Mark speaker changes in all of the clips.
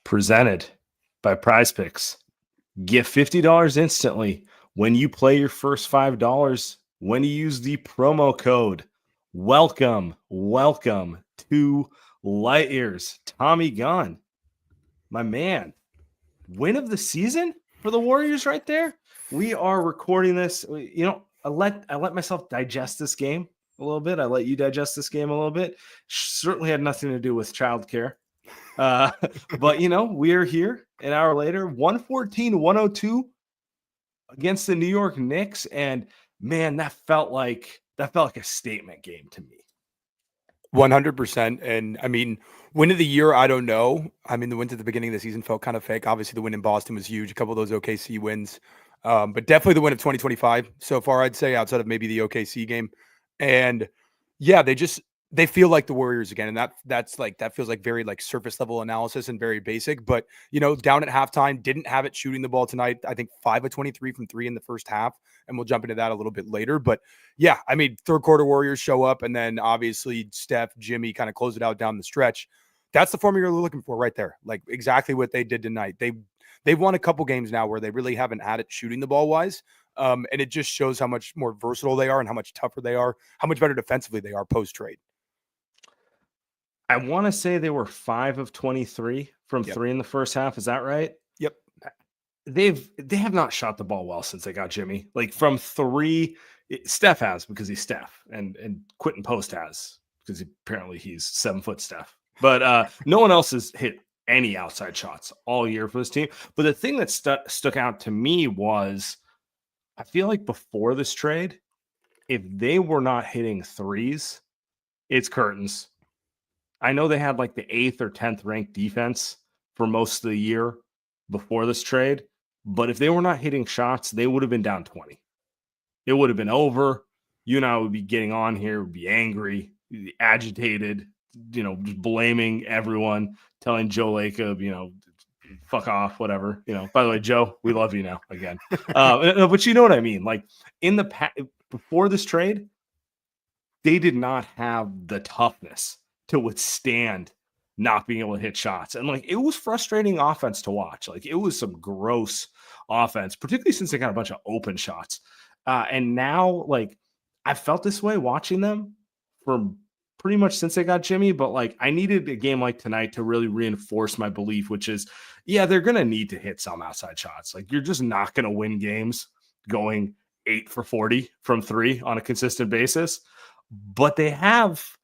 Speaker 1: presented by Prize Picks. Get $50 instantly when you play your first $5 when you use the promo code. Welcome to Light Years. Tommy Gunn, my man, win of the season for the Warriors right there. We are recording this. I let myself digest this game a little bit. I let you digest this game a little bit. Certainly had nothing to do with childcare. But we are here an hour later, 114-102 against the New York Knicks, and man, that felt like a statement game to me.
Speaker 2: 100%. And I mean, win of the year, I don't know. I mean, the wins at the beginning of the season felt kind of fake. Obviously, the win in Boston was huge. A couple of those OKC wins, but definitely the win of 2025 so far, I'd say, outside of maybe the OKC game. And yeah, they feel like the Warriors again. And that feels like very like surface level analysis and very basic, but down at halftime, didn't have it shooting the ball tonight. I think 5 of 23 from 3 in the first half. And we'll jump into that a little bit later, but yeah, I mean, third quarter Warriors show up and then obviously Steph, Jimmy kind of close it out down the stretch. That's the formula you're looking for right there. Like exactly what they did tonight. They've won a couple games now where they really haven't had it shooting the ball wise. And it just shows how much more versatile they are and how much tougher they are, how much better defensively they are post trade.
Speaker 1: I want to say they were 5 of 23 from 3 in the first half. Is that right?
Speaker 2: Yep.
Speaker 1: They have not shot the ball well since they got Jimmy. Like from 3, Steph has because he's Steph, and Quentin Post has because apparently he's 7-foot Steph. But no one else has hit any outside shots all year for this team. But the thing that stuck out to me was I feel like before this trade, if they were not hitting threes, it's curtains. I know they had like the 8th or 10th ranked defense for most of the year before this trade, but if they were not hitting shots, they would have been down 20. It would have been over. You and I would be getting on here, would be angry, agitated, just blaming everyone, telling Joe Lacob, fuck off, whatever. By the way, Joe, we love you now again. But you know what I mean? Like in the before this trade, they did not have the toughness to withstand not being able to hit shots. And like, it was frustrating offense to watch. Like it was some gross offense, particularly since they got a bunch of open shots. And now like I felt this way watching them for pretty much since they got Jimmy, but like I needed a game like tonight to really reinforce my belief, which is, yeah, they're going to need to hit some outside shots. Like you're just not going to win games going 8 for 40 from 3 on a consistent basis, but they have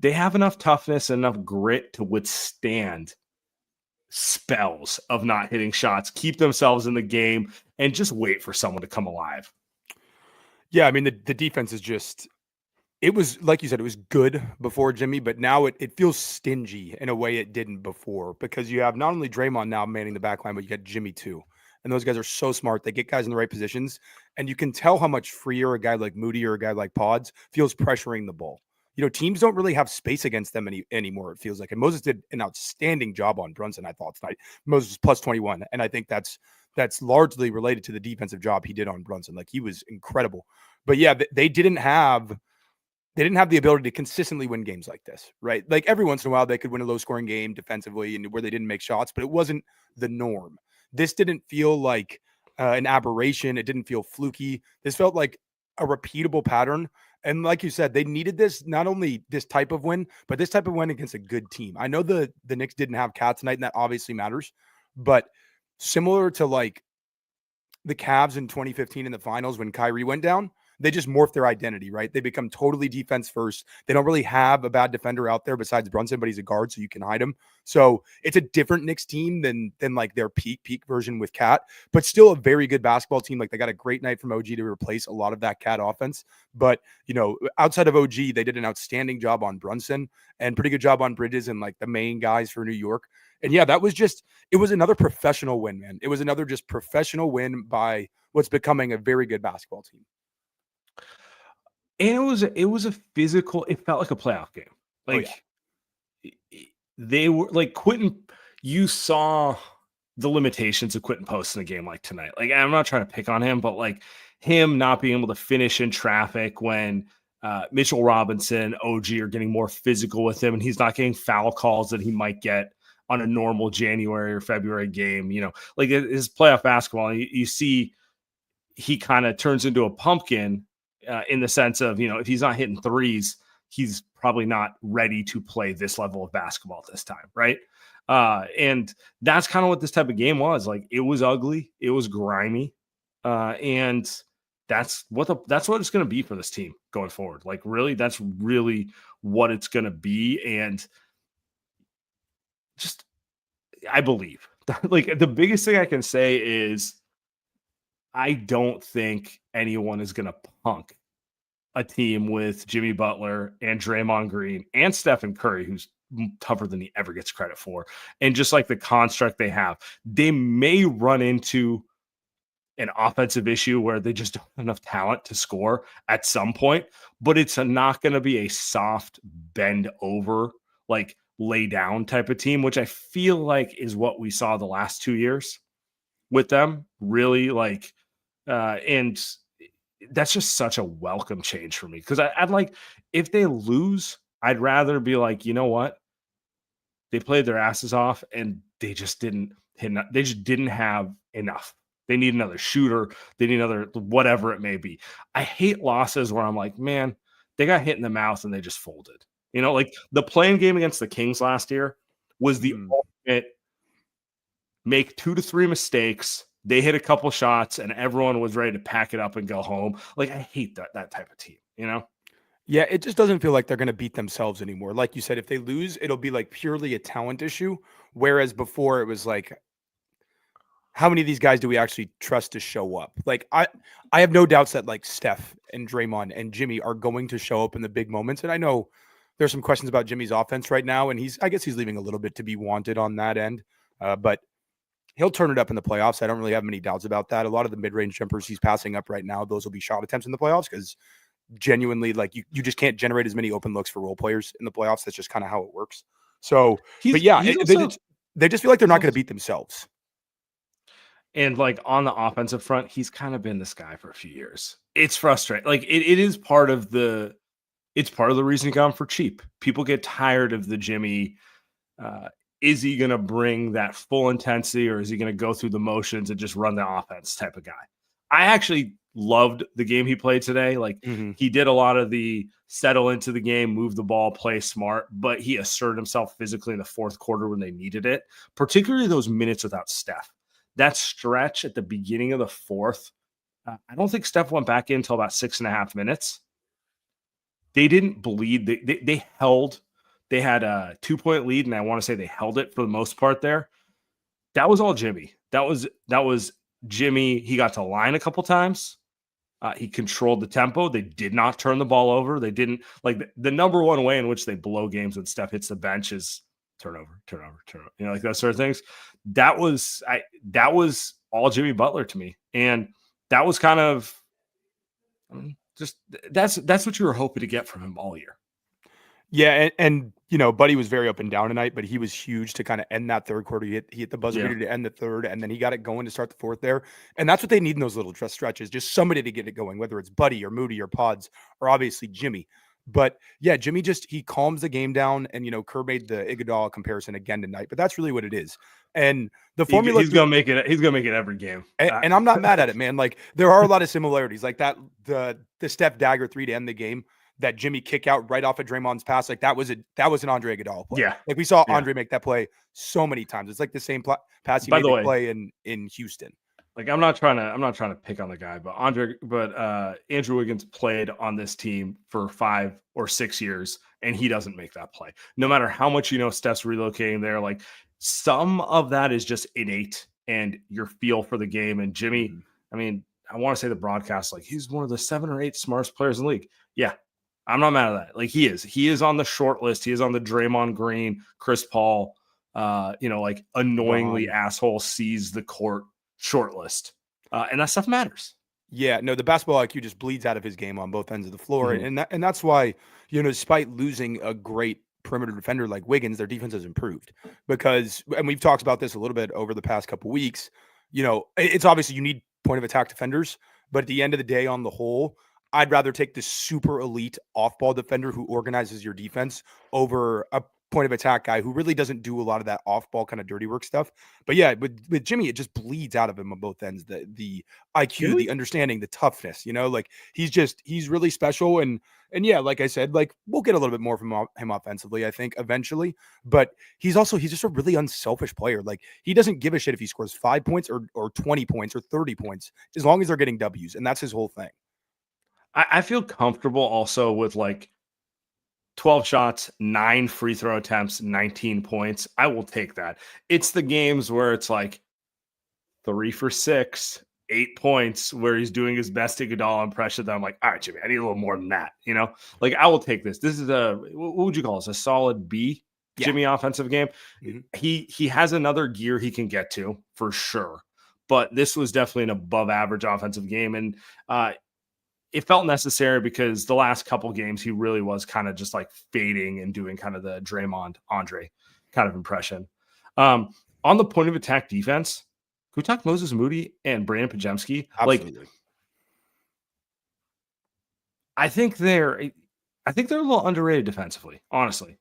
Speaker 1: enough toughness and enough grit to withstand spells of not hitting shots, keep themselves in the game, and just wait for someone to come alive.
Speaker 2: Yeah, I mean, the defense is just, it was, like you said, it was good before Jimmy, but now it feels stingy in a way it didn't before because you have not only Draymond now manning the back line, but you got Jimmy too. And those guys are so smart. They get guys in the right positions, and you can tell how much freer a guy like Moody or a guy like Podz feels pressuring the ball. Teams don't really have space against them anymore, it feels like. And Moses did an outstanding job on Brunson, I thought, tonight. Moses was plus 21. And I think that's largely related to the defensive job he did on Brunson. Like, he was incredible. But yeah, they didn't have the ability to consistently win games like this, right? Like every once in a while, they could win a low scoring game defensively and where they didn't make shots, but it wasn't the norm. This didn't feel like an aberration. It didn't feel fluky. This felt like a repeatable pattern. And like you said, they needed this, not only this type of win, but this type of win against a good team. I know the Knicks didn't have Cat tonight, and that obviously matters. But similar to like the Cavs in 2015 in the finals when Kyrie went down, they just morph their identity, right? They become totally defense first. They don't really have a bad defender out there besides Brunson, but he's a guard, so you can hide him. So it's a different Knicks team than like their peak version with Cat, but still a very good basketball team. Like they got a great night from OG to replace a lot of that Cat offense. But, outside of OG, they did an outstanding job on Brunson and pretty good job on Bridges and like the main guys for New York. And yeah, it was another professional win, man. It was another just professional win by what's becoming a very good basketball team.
Speaker 1: And it was a physical, it felt like a playoff game. Like they were like Quentin, you saw the limitations of Quentin Post in a game like tonight. Like, I'm not trying to pick on him, but like him not being able to finish in traffic when Mitchell Robinson, OG are getting more physical with him and he's not getting foul calls that he might get on a normal January or February game. Like his playoff basketball, you see he kind of turns into a pumpkin in the sense of, if he's not hitting threes, he's probably not ready to play this level of basketball at this time, right? And that's kind of what this type of game was. Like, it was ugly, it was grimy, and that's what it's going to be for this team going forward. Like, really, that's really what it's going to be. And just, I believe, like, the biggest thing I can say is I don't think anyone is going to punk a team with Jimmy Butler and Draymond Green and Stephen Curry, who's tougher than he ever gets credit for. And just like the construct they have, they may run into an offensive issue where they just don't have enough talent to score at some point, but it's not going to be a soft bend over, like lay down type of team, which I feel like is what we saw the last 2 years with them, really. Like, and that's just such a welcome change for me, because I'd like, if they lose, I'd rather be like, you know what, they played their asses off and they just didn't hit. They just didn't have enough. They need another shooter. They need another whatever it may be. I hate losses where I'm like, man, they got hit in the mouth and they just folded. Like the playing game against the Kings last year was the ultimate make 2 to 3 mistakes. They hit a couple shots and everyone was ready to pack it up and go home. Like, I hate that type of team,
Speaker 2: Yeah, it just doesn't feel like they're going to beat themselves anymore. Like you said, if they lose, it'll be like purely a talent issue. Whereas before it was like, how many of these guys do we actually trust to show up? Like, I have no doubts that like Steph and Draymond and Jimmy are going to show up in the big moments. And I know there's some questions about Jimmy's offense right now, and I guess he's leaving a little bit to be wanted on that end. But he'll turn it up in the playoffs. I don't really have many doubts about that. A lot of the mid-range jumpers he's passing up right now, those will be shot attempts in the playoffs, because genuinely, like, you just can't generate as many open looks for role players in the playoffs. That's just kind of how it works. So, but yeah, they just feel like they're not going to beat themselves.
Speaker 1: And like on the offensive front, he's kind of been this guy for a few years. It's frustrating. Like, it is part of the reason he got him for cheap. People get tired of the Jimmy. Is he going to bring that full intensity, or is he going to go through the motions and just run the offense type of guy? I actually loved the game he played today. Like, he did a lot of the settle into the game, move the ball, play smart, but he asserted himself physically in the fourth quarter when they needed it, particularly those minutes without Steph. That stretch at the beginning of the fourth, I don't think Steph went back in until about 6.5 minutes. They didn't bleed. They held. They had a 2-point lead, and I want to say they held it for the most part there. That was all Jimmy. That was Jimmy. He got to line a couple times. He controlled the tempo. They did not turn the ball over. They didn't, like, the number one way in which they blow games when Steph hits the bench is turnover. Like that sort of things. That was all Jimmy Butler to me. And that was kind of just, that's what you were hoping to get from him all year.
Speaker 2: Yeah, and Buddy was very up and down tonight, but he was huge to kind of end that third quarter. He hit the buzzer beater to end the third, and then he got it going to start the fourth there. And that's what they need in those little stretches, just somebody to get it going, whether it's Buddy or Moody or Podz or obviously Jimmy. But yeah, Jimmy he calms the game down, and Kerr made the Iguodala comparison again tonight, but that's really what it is. And the formula
Speaker 1: he's gonna make it. He's gonna make it every game,
Speaker 2: and I'm not mad at it, man. Like, there are a lot of similarities, like that the Steph dagger 3 to end the game. That Jimmy kick out right off of Draymond's pass, like that was an Andre Iguodala play.
Speaker 1: Yeah,
Speaker 2: like we saw Andre make that play so many times. It's like the same pass he made to play in Houston.
Speaker 1: Like, I'm not trying to pick on the guy, but Andrew Wiggins played on this team for 5 or 6 years, and he doesn't make that play. No matter how much Steph's relocating there, like, some of that is just innate and your feel for the game. And Jimmy, I mean, I want to say the broadcast, like, he's one of the 7 or 8 smartest players in the league. Yeah. I'm not mad at that. Like, he is on the short list. He is on the Draymond Green, Chris Paul, like, annoyingly asshole sees the court short list. And that stuff matters.
Speaker 2: Yeah, no, the basketball IQ just bleeds out of his game on both ends of the floor. And that's why, despite losing a great perimeter defender like Wiggins, their defense has improved because, and we've talked about this a little bit over the past couple weeks, it's obviously you need point of attack defenders, but at the end of the day, on the whole, I'd rather take the super elite off-ball defender who organizes your defense over a point of attack guy who really doesn't do a lot of that off ball kind of dirty work stuff. But yeah, with Jimmy, it just bleeds out of him on both ends. The IQ,
Speaker 1: Really?
Speaker 2: the understanding, the toughness, like he's really special. And yeah, like I said, like we'll get a little bit more from him offensively, I think, eventually. But he's just a really unselfish player. Like he doesn't give a shit if he scores 5 points or 20 points or 30 points, as long as they're getting W's. And that's his whole thing.
Speaker 1: I feel comfortable also with like 12 shots, 9 free throw attempts, 19 points. I will take that. It's the games where it's like 3 for 6, 8 points, where he's doing his best Iguodala impression that I'm like, all right, Jimmy, I need a little more than that. Like I will take this. This is what would you call this? A solid B,
Speaker 2: Yeah.
Speaker 1: Jimmy offensive game.
Speaker 2: Mhm.
Speaker 1: He has another gear he can get to for sure. But this was definitely an above average offensive game. And it felt necessary because the last couple games he really was kind of just like fading and doing kind of the Draymond Andre kind of impression. On the point of attack defense, can we talk Moses Moody and Brandon Podziemski?
Speaker 2: Absolutely.
Speaker 1: Like, I think they're a little underrated defensively, honestly.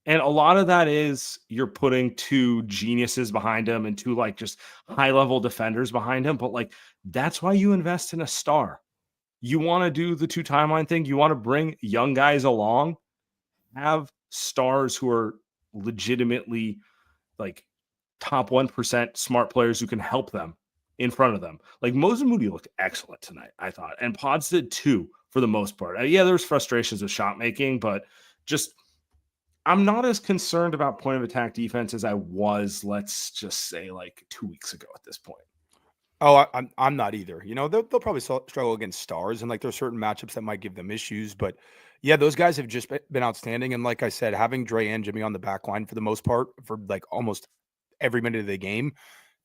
Speaker 1: And a lot of that is you're putting 2 geniuses behind him and 2 like just high level defenders behind him. But like that's why you invest in a star. You want to do the 2 timeline thing. You want to bring young guys along, have stars who are legitimately like top 1% smart players who can help them in front of them. Like Moses Moody looked excellent tonight, I thought. And Podz did too, for the most part. Yeah, there's frustrations with shot making, but just I'm not as concerned about point of attack defense as I was, let's just say, like 2 weeks ago at this point.
Speaker 2: Oh, I'm not either. They'll probably struggle against stars, and like there's certain matchups that might give them issues. But yeah, those guys have just been outstanding. And like I said, having Dre and Jimmy on the back line for the most part for like almost every minute of the game,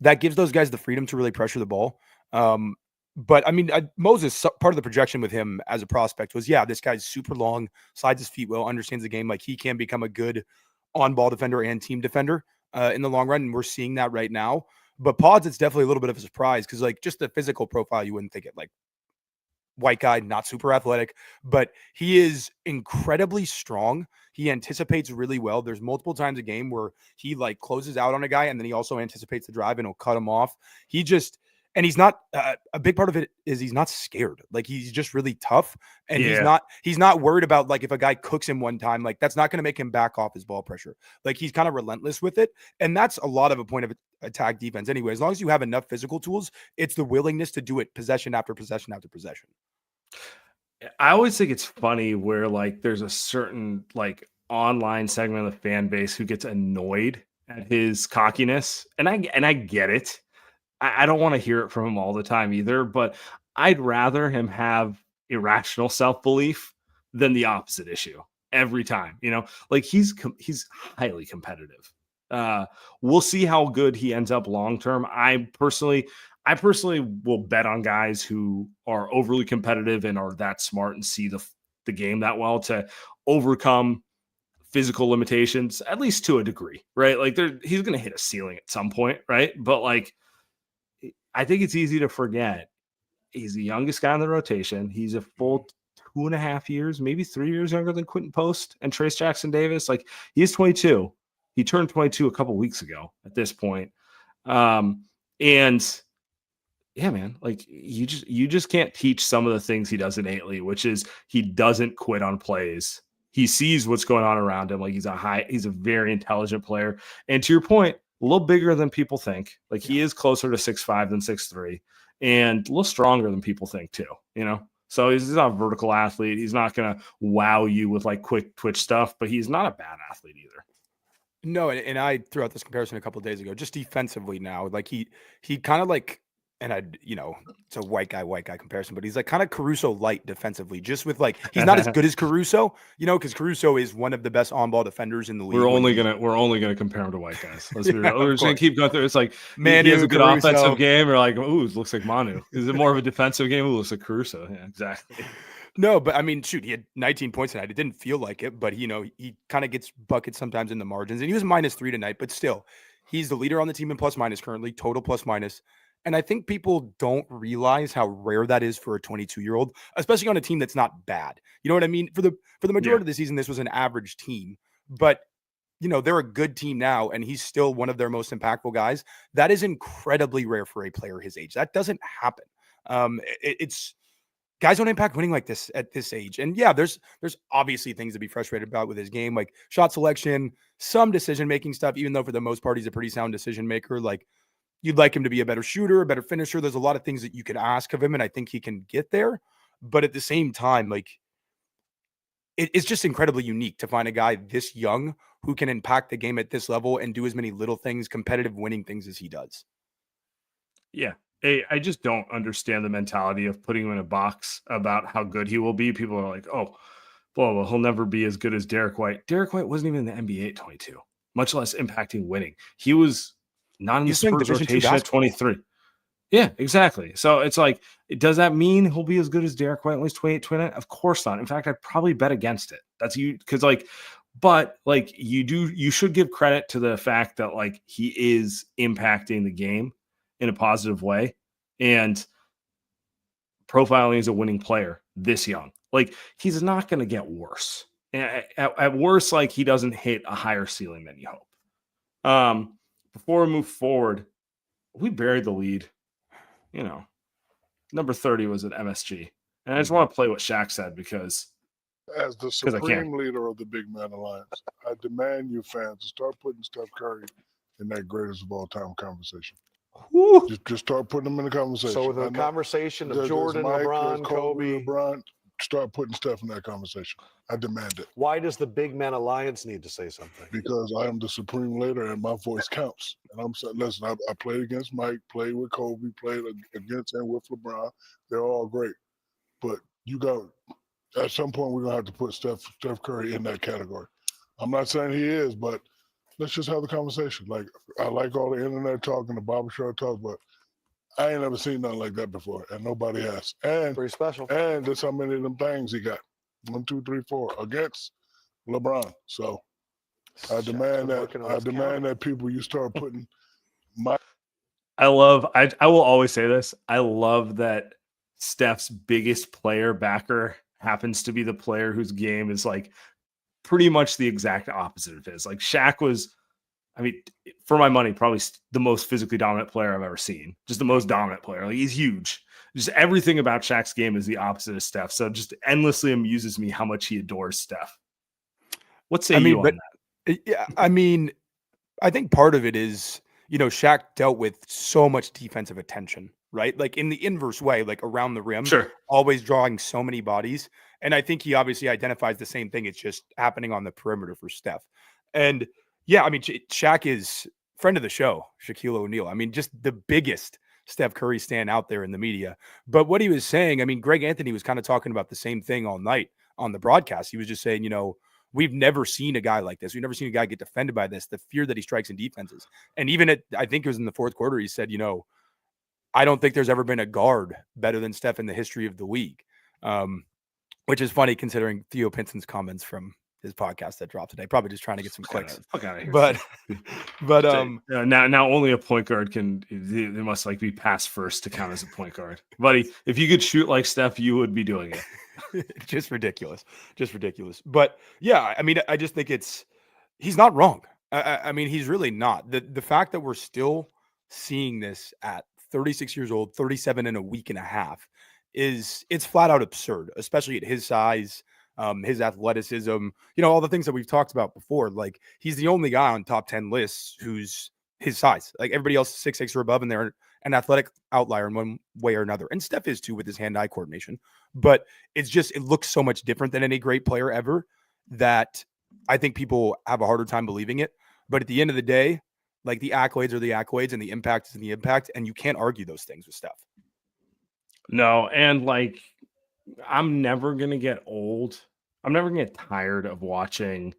Speaker 2: that gives those guys the freedom to really pressure the ball. But I mean, Moses, part of the projection with him as a prospect was, yeah, this guy's super long, slides his feet well, understands the game. Like he can become a good on-ball defender and team defender in the long run, and we're seeing that right now. But Podz, it's definitely a little bit of a surprise because, like, just the physical profile, you wouldn't think it. Like, white guy, not super athletic, but he is incredibly strong. He anticipates really well. There's multiple times a game where he, like, closes out on a guy, and then he also anticipates the drive and he'll cut him off. And he's not a big part of it is he's not scared. Like he's just really tough, and he's not worried about like if a guy cooks him one time, like that's not going to make him back off his ball pressure. Like he's kind of relentless with it, and that's a lot of a point of attack defense anyway. As long as you have enough physical tools, it's the willingness to do it possession after possession after possession.
Speaker 1: I always think it's funny where like there's a certain like online segment of the fan base who gets annoyed at his cockiness, and I get it. I don't want to hear it from him all the time either, but I'd rather him have irrational self-belief than the opposite issue every time, like he's highly competitive. We'll see how good he ends up long-term. I personally will bet on guys who are overly competitive and are that smart and see the game that well to overcome physical limitations, at least to a degree, right? Like he's going to hit a ceiling at some point, right? But like, I think it's easy to forget he's the youngest guy in the rotation. He's a full 2.5 years, maybe 3 years younger than Quentin Post and Trace Jackson Davis. Like he's 22. He turned 22 a couple weeks ago at this point. And yeah, man, like you just can't teach some of the things he does innately, which is he doesn't quit on plays. He sees what's going on around him. Like he's a very intelligent player. And to your point, a little bigger than people think. Like he is closer to 6'5" than 6'3", and a little stronger than people think too, So he's not a vertical athlete. He's not going to wow you with like quick twitch stuff, but he's not a bad athlete either.
Speaker 2: No, and I threw out this comparison a couple of days ago, just defensively now. Like he kind of like, and it's a white guy comparison, but he's like kind of Caruso light defensively, just with like, he's not as good as Caruso, because Caruso is one of the best on-ball defenders in the league.
Speaker 1: We're only gonna compare him to white guys. Let's be real. We're just gonna keep going through. It's like
Speaker 2: Manu,
Speaker 1: he has a good
Speaker 2: Caruso.
Speaker 1: offensive game, or like, ooh, it looks like Manu. Is it more of a defensive game? Ooh, it looks like Caruso. Yeah, exactly.
Speaker 2: No, but I mean, shoot, he had 19 points tonight. It didn't feel like it, but he kind of gets buckets sometimes in the margins, and he was -3 tonight, but still, he's the leader on the team in plus minus currently, total plus minus. And I think people don't realize how rare that is for a 22-year-old, especially on a team that's not bad. You know what I mean? For the majority of the season, this was an average team, but they're a good team now, and he's still one of their most impactful guys. That is incredibly rare for a player his age. That doesn't happen. It's guys don't impact winning like this at this age. And yeah, there's obviously things to be frustrated about with his game, like shot selection, some decision-making stuff, even though for the most part, he's a pretty sound decision maker. Like you'd like him to be a better shooter, a better finisher. There's a lot of things that you could ask of him, and I think he can get there. But at the same time, like it's just incredibly unique to find a guy this young who can impact the game at this level and do as many little things, competitive winning things as he does.
Speaker 1: Yeah. I just don't understand the mentality of putting him in a box about how good he will be. People are like, oh, well, he'll never be as good as Derek White. Derek White wasn't even in the NBA at 22, much less impacting winning. He was not in the Spurs rotation at 23. Yeah, exactly. So it's like, does that mean he'll be as good as Derek White when he's 28, 29? Of course not. In fact, I'd probably bet against it. That's you, because you should give credit to the fact that like he is impacting the game in a positive way and profiling as a winning player this young. Like he's not going to get worse. At worst, like he doesn't hit a higher ceiling than you hope. Before we move forward, we buried the lead. Number 30 was at MSG. And I just want to play what Shaq said because
Speaker 3: as the supreme leader of the Big Man Alliance, I demand you fans to start putting Steph Curry in that greatest of all time conversation. Just start putting them in the conversation.
Speaker 4: So the conversation of Jordan, Mike, LeBron, Kobe,
Speaker 3: LeBron, start putting Steph in that conversation. I demand it.
Speaker 4: Why does the Big Man Alliance need to say something?
Speaker 3: Because I am the supreme leader and my voice counts. And I'm saying, listen, I played against Mike, played with Kobe, played against and with LeBron. They're all great. But at some point, we're going to have to put Steph Curry in that category. I'm not saying he is, but let's just have the conversation. Like, I like all the internet talk and the barbershop talk, but I ain't never seen nothing like that before, and nobody has. And
Speaker 4: pretty special.
Speaker 3: And there's how many of them things he got. 1, 2, 3, 4 against LeBron. So I demand that people you start putting
Speaker 1: I will always say this. I love that Steph's biggest player backer happens to be the player whose game is like pretty much the exact opposite of his. Like Shaq was, for my money, probably the most physically dominant player I've ever seen. Just the most dominant player. Like he's huge. Just everything about Shaq's game is the opposite of Steph. So it just endlessly amuses me how much he adores Steph. What say you on that?
Speaker 2: Yeah, I think part of it is, Shaq dealt with so much defensive attention, right? Like in the inverse way, like around the rim,
Speaker 1: sure,
Speaker 2: always drawing so many bodies. And I think he obviously identifies the same thing. It's just happening on the perimeter for Steph. And yeah, Shaq is friend of the show, Shaquille O'Neal. Just the biggest Steph Curry stan out there in the media. But what he was saying, Greg Anthony was kind of talking about the same thing all night on the broadcast. He was just saying, we've never seen a guy like this. We've never seen a guy get defended by this, the fear that he strikes in defenses. And even I think it was in the fourth quarter, he said, I don't think there's ever been a guard better than Steph in the history of the league. Which is funny considering Theo Pinson's comments from his podcast that dropped today. Probably just trying to get some clicks. But
Speaker 1: now only a point guard can. They must be pass first to count as a point guard, buddy. If you could shoot like Steph, you would be doing it.
Speaker 2: Just ridiculous. But yeah, I just think he's not wrong. He's really not. The fact that we're still seeing this at 36 years old, 37 in a week and a half, it's flat out absurd, especially at his size, his athleticism, all the things that we've talked about before. Like he's the only guy on top 10 lists who's his size. Like everybody else is 6'6" or above, and they're an athletic outlier in one way or another. And Steph is too with his hand-eye coordination. But it looks so much different than any great player ever that I think people have a harder time believing it. But at the end of the day, like the accolades are the accolades and the impact is the impact. And you can't argue those things with Steph.
Speaker 1: No, and I'm never going to get old. I'm never going to get tired of watching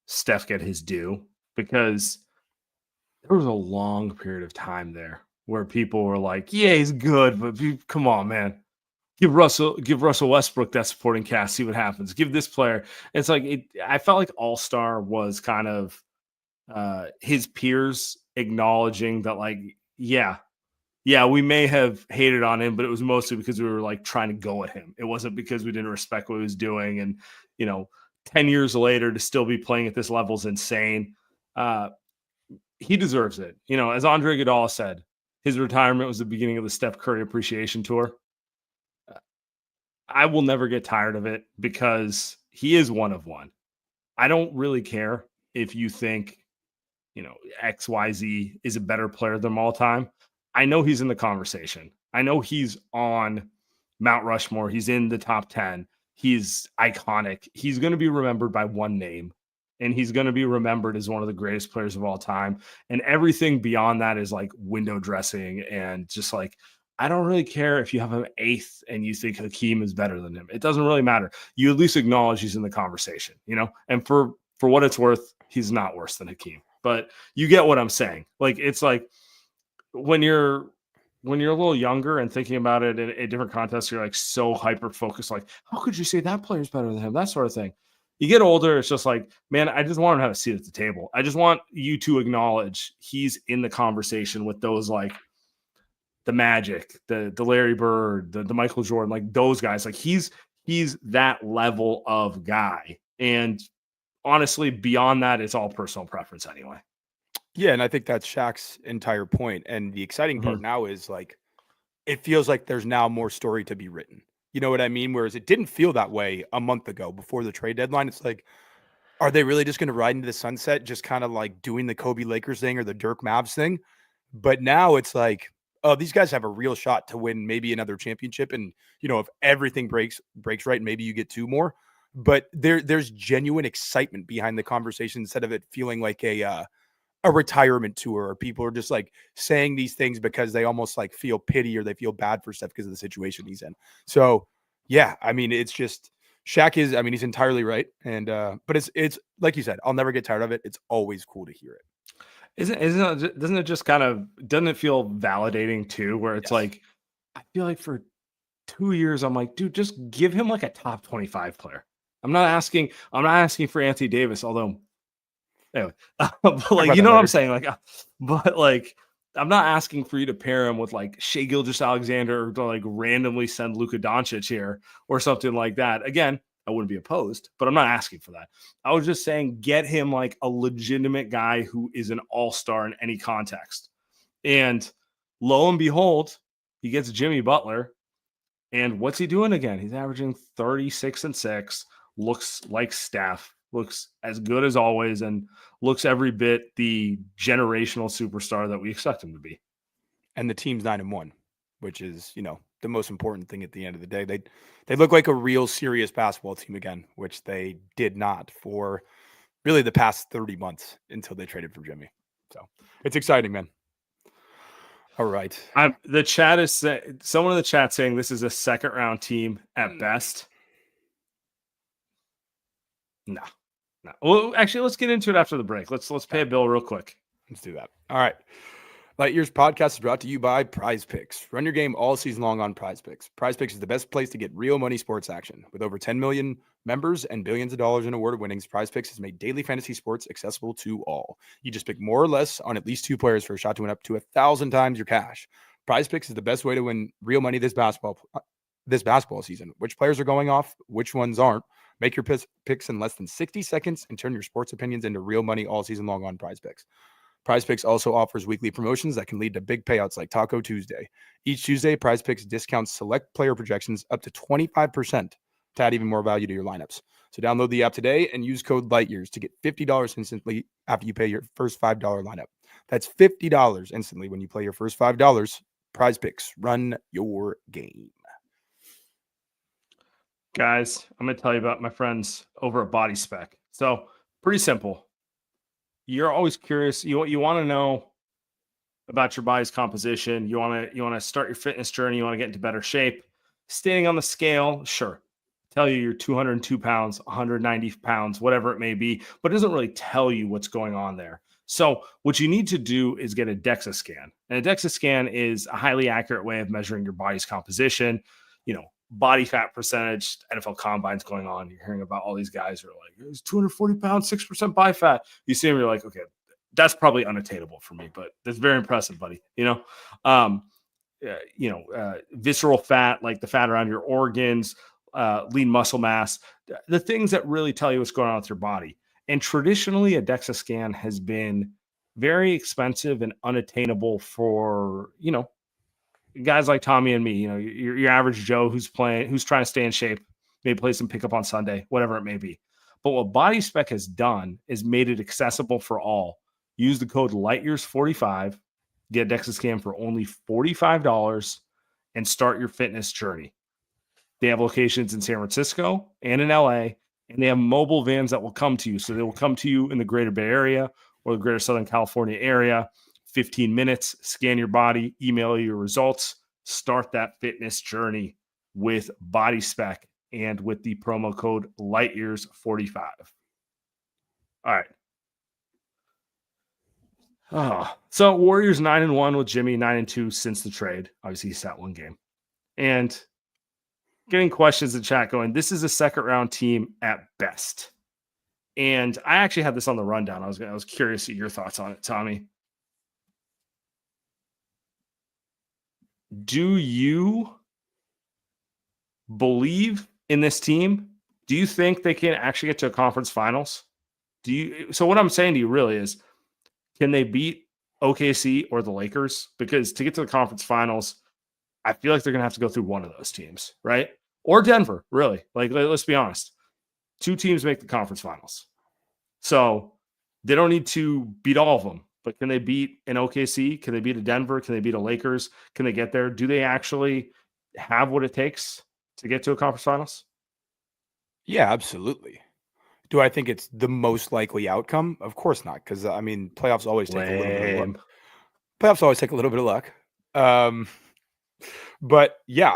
Speaker 1: Steph get his due because there was a long period of time there where people were like, yeah, he's good, but come on, man. Give Russell Westbrook that supporting cast, see what happens. Give this player. It's I felt like All-Star was kind of his peers acknowledging that yeah, we may have hated on him, but it was mostly because we were trying to go at him. It wasn't because we didn't respect what he was doing and, 10 years later to still be playing at this level is insane. He deserves it. You know, as Andre Iguodala said, his retirement was the beginning of the Steph Curry appreciation tour. I will never get tired of it because he is one of one. I don't really care if you think, you know, XYZ is a better player than all time. I know he's in the conversation. I know he's on Mount Rushmore. He's in the top 10. He's iconic. He's going to be remembered by one name, and he's going to be remembered as one of the greatest players of all time. And everything beyond that is like window dressing and just like, I don't really care if you have him 8th and you think Hakeem is better than him. It doesn't really matter. You at least acknowledge he's in the conversation, you know? And for what it's worth, he's not worse than Hakeem. But you get what I'm saying. Like, it's like when you're a little younger and thinking about it in a different context, you're like so hyper focused. Like, how could you say that player's better than him? That sort of thing. You get older, it's just like, man, I just want him to have a seat at the table. I just want you to acknowledge he's in the conversation with those, like the Magic, the Larry Bird, the Michael Jordan, like those guys. Like he's that level of guy. And honestly, beyond that, it's all personal preference anyway.
Speaker 2: Yeah, and I think that's Shaq's entire point. And the exciting part now is like, it feels like there's now more story to be written. You know what I mean? Whereas it didn't feel that way a month ago before the trade deadline. It's like, are they really just going to ride into the sunset, just kind of like doing the Kobe Lakers thing or the Dirk Mavs thing? But now it's like, oh, these guys have a real shot to win maybe another championship. And, you know, if everything breaks right, maybe you get 2 more. But there's genuine excitement behind the conversation instead of it feeling like a retirement tour, or people are just like saying these things because they almost like feel pity or they feel bad for Steph because of the situation he's in. So yeah, I mean, it's just Shaq is, I mean, he's entirely right. And, but it's like you said, I'll never get tired of it. It's always cool to hear it.
Speaker 1: Doesn't it just kind of, doesn't it feel validating too, where it's like, I feel like for 2 years, I'm like, dude, just give him like a top 25 player. I'm not asking for Anthony Davis, although anyway, but like, you know what I'm saying? Like, but like, I'm not asking for you to pair him with like Shai Gilgeous-Alexander or to like randomly send Luka Doncic here or something like that. Again, I wouldn't be opposed, but I'm not asking for that. I was just saying, get him like a legitimate guy who is an all-star in any context. And lo and behold, he gets Jimmy Butler. And what's he doing again? He's averaging 36 and 6, looks like Steph, looks as good as always, and looks every bit the generational superstar that we expect him to be.
Speaker 2: And the team's 9-1, which is, you know, the most important thing at the end of the day. They look like a real serious basketball team again, which they did not for really the past 30 months until they traded for Jimmy. So it's exciting, man. All right.
Speaker 1: The chat is someone in the chat saying this is a second round team at best. No. Well, actually, let's get into it after the break. Let's pay a bill real quick.
Speaker 2: Let's do that. All right. Light Years podcast is brought to you by Prize Picks. Run your game all season long on Prize Picks. Prize Picks is the best place to get real money sports action. With over 10 million members and billions of dollars in awarded winnings, Prize Picks has made daily fantasy sports accessible to all. You just pick more or less on at least 2 players for a shot to win up to 1,000 times your cash. Prize Picks is the best way to win real money this basketball season. Which players are going off? Which ones aren't? Make your picks in less than 60 seconds and turn your sports opinions into real money all season long on Prize Picks. Prize Picks also offers weekly promotions that can lead to big payouts like Taco Tuesday. Each Tuesday, Prize Picks discounts select player projections up to 25% to add even more value to your lineups. So download the app today and use code LIGHTYEARS to get $50 instantly after you pay your first $5 lineup. That's $50 instantly when you play your first $5. Prize Picks, run your game.
Speaker 1: Guys, I'm going to tell you about my friends over at Body Spec. So pretty simple. You're always curious. You want to know about your body's composition. You want to start your fitness journey. You want to get into better shape. Standing on the scale, sure. Tell you you're 202 pounds, 190 pounds, whatever it may be, but it doesn't really tell you what's going on there. So what you need to do is get a DEXA scan. And a DEXA scan is a highly accurate way of measuring your body's composition. You know, body fat percentage, NFL combines going on. You're hearing about all these guys who are like, it's 240 pounds, 6% body fat. You see them, you're like, okay, that's probably unattainable for me, but that's very impressive, buddy. Visceral fat, like the fat around your organs, lean muscle mass, the things that really tell you what's going on with your body. And traditionally, a DEXA scan has been very expensive and unattainable for, guys like Tommy and me, your average Joe who's trying to stay in shape, maybe play some pickup on Sunday, whatever it may be. But what Body Spec has done is made it accessible for all. Use the code LightYears45, get a DEXA scan for only $45, and start your fitness journey. They have locations in San Francisco and in LA, and they have mobile vans that will come to you. So they will come to you in the greater Bay Area or the greater Southern California area, 15 minutes, scan your body, email you your results, start that fitness journey with Body Spec and with the promo code LightYears45. All right. So Warriors 9-1 with Jimmy, 9-2 since the trade. Obviously, he sat one game. And getting questions in chat going, this is a second round team at best. And I actually had this on the rundown. I was curious at your thoughts on it, Tommy. Do you believe in this team? Do you think they can actually get to a conference finals? So what I'm saying to you really is, can they beat OKC or the Lakers? Because to get to the conference finals, I feel like they're going to have to go through one of those teams, right? Or Denver, really. Like, let's be honest. 2 teams make the conference finals. So they don't need to beat all of them. But can they beat an OKC? Can they beat a Denver? Can they beat a Lakers? Can they get there? Do they actually have what it takes to get to a conference finals?
Speaker 2: Yeah, absolutely. Do I think it's the most likely outcome? Of course not, because playoffs always take a little bit of luck. Playoffs always take a little bit of luck. But yeah,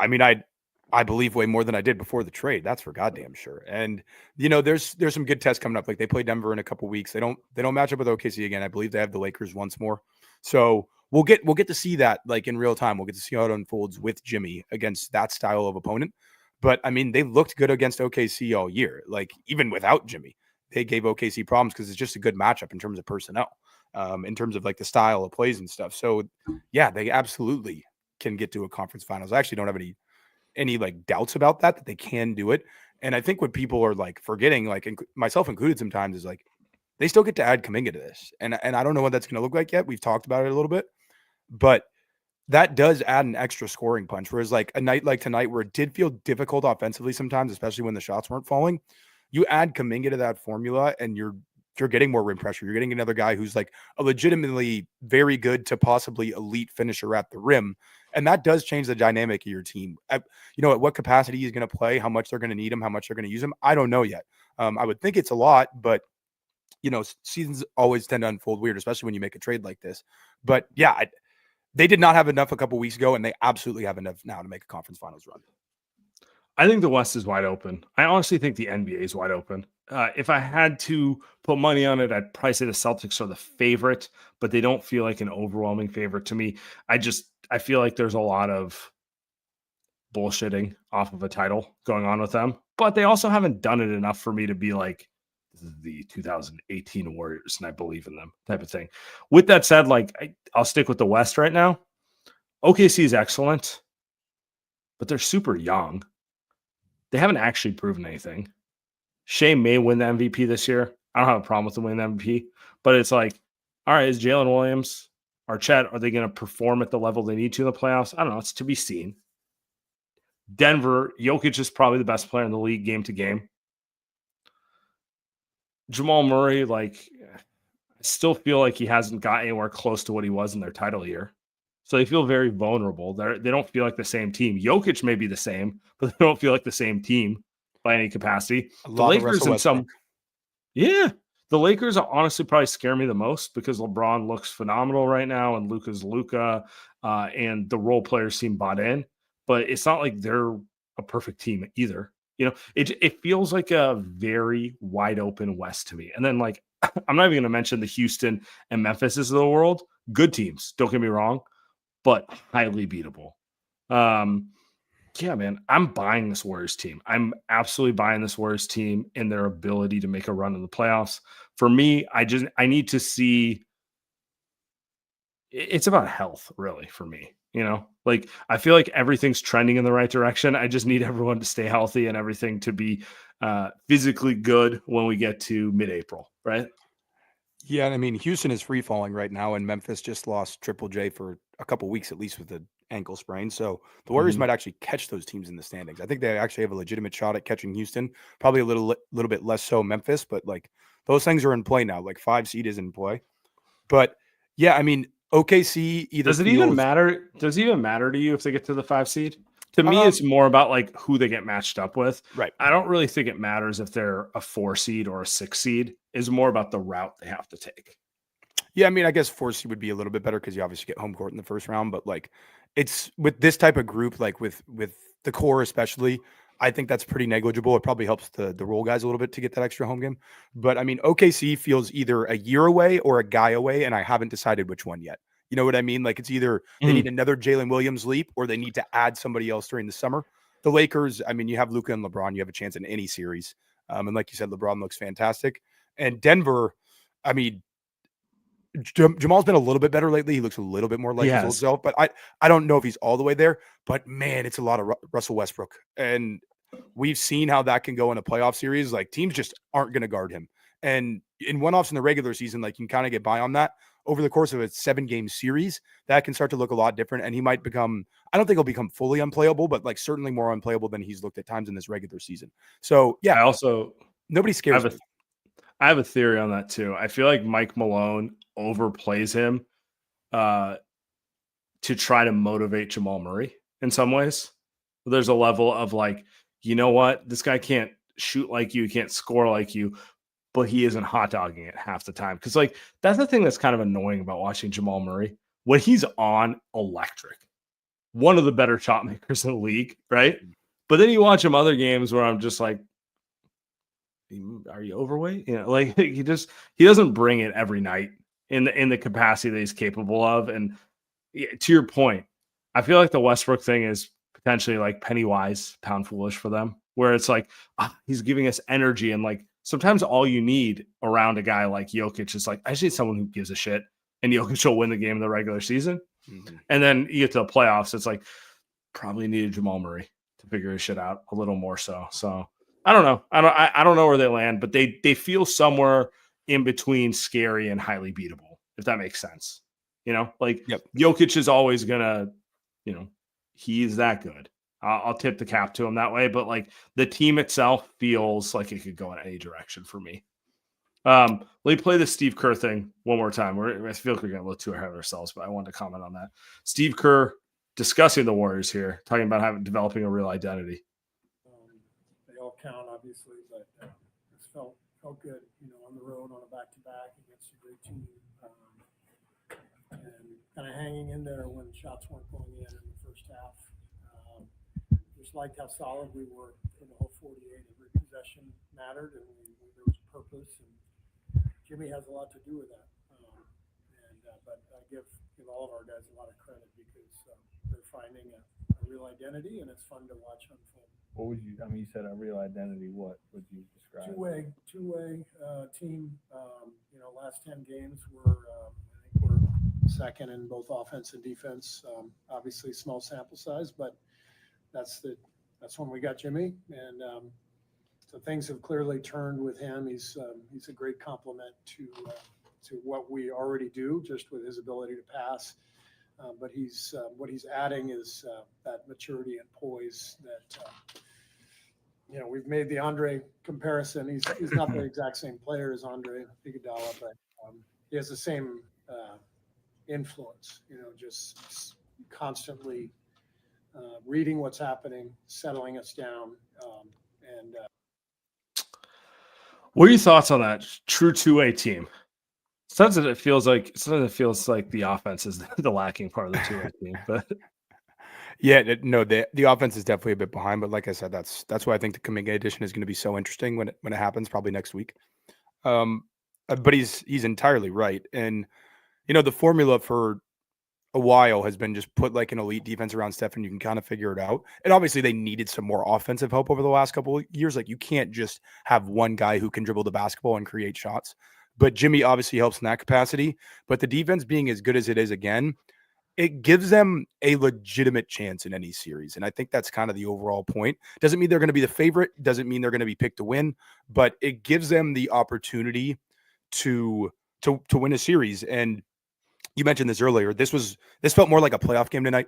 Speaker 2: I believe way more than I did before the trade. That's for goddamn sure. And there's some good tests coming up. Like they play Denver in a couple weeks. They don't match up with OKC again. I believe they have the Lakers once more. So we'll get to see that like in real time. We'll get to see how it unfolds with Jimmy against that style of opponent. But they looked good against OKC all year. Like even without Jimmy, they gave OKC problems because it's just a good matchup in terms of personnel, in terms of like the style of plays and stuff. So yeah, they absolutely can get to a conference finals. I actually don't have any like doubts about that they can do it. And I think what people are like forgetting, like myself included sometimes, is like they still get to add Kuminga to this. And I don't know what that's going to look like yet. We've talked about it a little bit, but that does add an extra scoring punch. Whereas like a night like tonight where it did feel difficult offensively sometimes, especially when the shots weren't falling, you add Kuminga to that formula and you're getting more rim pressure. You're getting another guy who's like a legitimately very good to possibly elite finisher at the rim. And that does change the dynamic of your team. At what capacity he's going to play, how much they're going to need him, how much they're going to use him, I don't know yet. I would think it's a lot, but seasons always tend to unfold weird, especially when you make a trade like this. But yeah, they did not have enough a couple weeks ago, and they absolutely have enough now to make a conference finals run.
Speaker 1: I think the West is wide open. I honestly think the NBA is wide open. If I had to put money on it, I'd probably say the Celtics are the favorite, but they don't feel like an overwhelming favorite to me. I feel like there's a lot of bullshitting off of a title going on with them, but they also haven't done it enough for me to be like, this is the 2018 Warriors and I believe in them type of thing. With that said, like I'll stick with the West right now. OKC is excellent, but they're super young. They haven't actually proven anything. Shea may win the MVP this year. I don't have a problem with them winning the MVP, but it's like, all right, is Jalen Williams or Chet, are they going to perform at the level they need to in the playoffs? I don't know. It's to be seen. Denver, Jokic is probably the best player in the league game to game. Jamal Murray, I still feel like he hasn't got anywhere close to what he was in their title year. So they feel very vulnerable. They don't feel like the same team. Jokic may be the same, but they don't feel like the same team by any capacity. The Lakers the Lakers honestly probably scare me the most because LeBron looks phenomenal right now and Luka's Luka, and the role players seem bought in. But it's not like they're a perfect team either. It feels like a very wide open West to me. And then I'm not even going to mention the Houston and Memphis of the world. Good teams, don't get me wrong, but highly beatable. Yeah, man, I'm buying this Warriors team. I'm absolutely buying this Warriors team and their ability to make a run in the playoffs. For me, I need to see. It's about health, really, for me. You know, like I feel like everything's trending in the right direction. I just need everyone to stay healthy and everything to be physically good when we get to mid-April, right?
Speaker 2: Yeah, and I mean, Houston is free falling right now, and Memphis just lost Triple J for a couple weeks at least with an ankle sprain. So the Warriors might actually catch those teams in the standings. I think they actually have a legitimate shot at catching Houston. Probably a little bit less so Memphis, but like those things are in play now. Like 5 seed is in play. But yeah, I mean, OKC either
Speaker 1: Does it even matter? Does it even matter to you if they get to the 5 seed? To me, it's more about like who they get matched up with.
Speaker 2: Right.
Speaker 1: I don't really think it matters if they're a 4 seed or a 6 seed. It's more about the route they have to take.
Speaker 2: Yeah, I mean, I guess 4 seed would be a little bit better because you obviously get home court in the first round. But like, it's with this type of group, like with the core especially, I think that's pretty negligible. It probably helps the role guys a little bit to get that extra home game. But I mean, OKC feels either a year away or a guy away, and I haven't decided which one yet. You know what I mean? Like it's either they need another Jalen Williams leap or they need to add somebody else during the summer. The Lakers, I mean, you have Luka and LeBron, you have a chance in any series. And like you said, LeBron looks fantastic. And Denver, I mean, Jamal's been a little bit better lately. He looks a little bit more like his old self, but I don't know if he's all the way there. But man, it's a lot of Russell Westbrook. And we've seen how that can go in a playoff series. Like teams just aren't going to guard him. And in one-offs in the regular season, like you can kind of get by on that. Over the course of a 7-game series, that can start to look a lot different. And he might become, I don't think he'll become fully unplayable, but like certainly more unplayable than he's looked at times in this regular season. So yeah, nobody scares me.
Speaker 1: I have a theory on that too. I feel like Mike Malone overplays him to try to motivate Jamal Murray in some ways. There's a level of like, you know what? This guy can't shoot like you, can't score like you, but he isn't hot dogging it half the time. Because like that's the thing that's kind of annoying about watching Jamal Murray. When he's on, electric. One of the better shot makers in the league, right? But then you watch him other games where I'm just like, are you overweight? You know, like he doesn't bring it every night in the capacity that he's capable of. And to your point, I feel like the Westbrook thing is potentially like penny wise, pound foolish for them, where it's like he's giving us energy, and like sometimes all you need around a guy like Jokic is like, I just need someone who gives a shit, and Jokic will win the game in the regular season. And then you get to the playoffs, it's like probably needed Jamal Murray to figure his shit out a little more so. So I don't know. I don't know where they land, but they feel somewhere in between scary and highly beatable, if that makes sense. You know, like Jokic is always gonna, you know, he's that good. I'll tip the cap to him that way, but like the team itself feels like it could go in any direction for me. Let me play the Steve Kerr thing one more time. I feel like we're getting a little too ahead of ourselves, but I wanted to comment on that. Steve Kerr discussing the Warriors here, talking about developing a real identity.
Speaker 5: They all count, obviously, but it felt good, you know, on the road on a back-to-back against a great team, and kind of hanging in there when shots weren't going in the first half. Just liked how solid we were for the whole 48. Every possession mattered, and there was purpose. And Jimmy has a lot to do with that. But I give all of our guys a lot of credit because they're finding a real identity, and it's fun to watch unfold.
Speaker 6: What would you? I mean, you said a real identity. What would you describe?
Speaker 5: Two-way team. Last 10 games I think we're second in both offense and defense. Obviously, small sample size, but that's when we got Jimmy, and so things have clearly turned with him. He's a great complement to what we already do, just with his ability to pass. But what he's adding is that maturity and poise that we've made the Andre comparison. He's not the exact same player as Andre Iguodala, but he has the same influence. Just constantly reading what's happening, settling us down, and.
Speaker 1: What are your thoughts on that true two-way team? Sometimes it feels like the offense is the lacking part of the two-way team, but
Speaker 2: yeah, no, the offense is definitely a bit behind. But like I said, that's why I think the Kuminga edition is going to be so interesting when it happens, probably next week. But he's entirely right, and the formula for a while has been just put like an elite defense around Steph, and you can kind of figure it out. And obviously they needed some more offensive help over the last couple of years. Like you can't just have one guy who can dribble the basketball and create shots. But Jimmy obviously helps in that capacity. But the defense being as good as it is again, it gives them a legitimate chance in any series. And I think that's kind of the overall point. Doesn't mean they're going to be the favorite, doesn't mean they're going to be picked to win, but it gives them the opportunity to win a series. And you mentioned this earlier. This felt more like a playoff game tonight.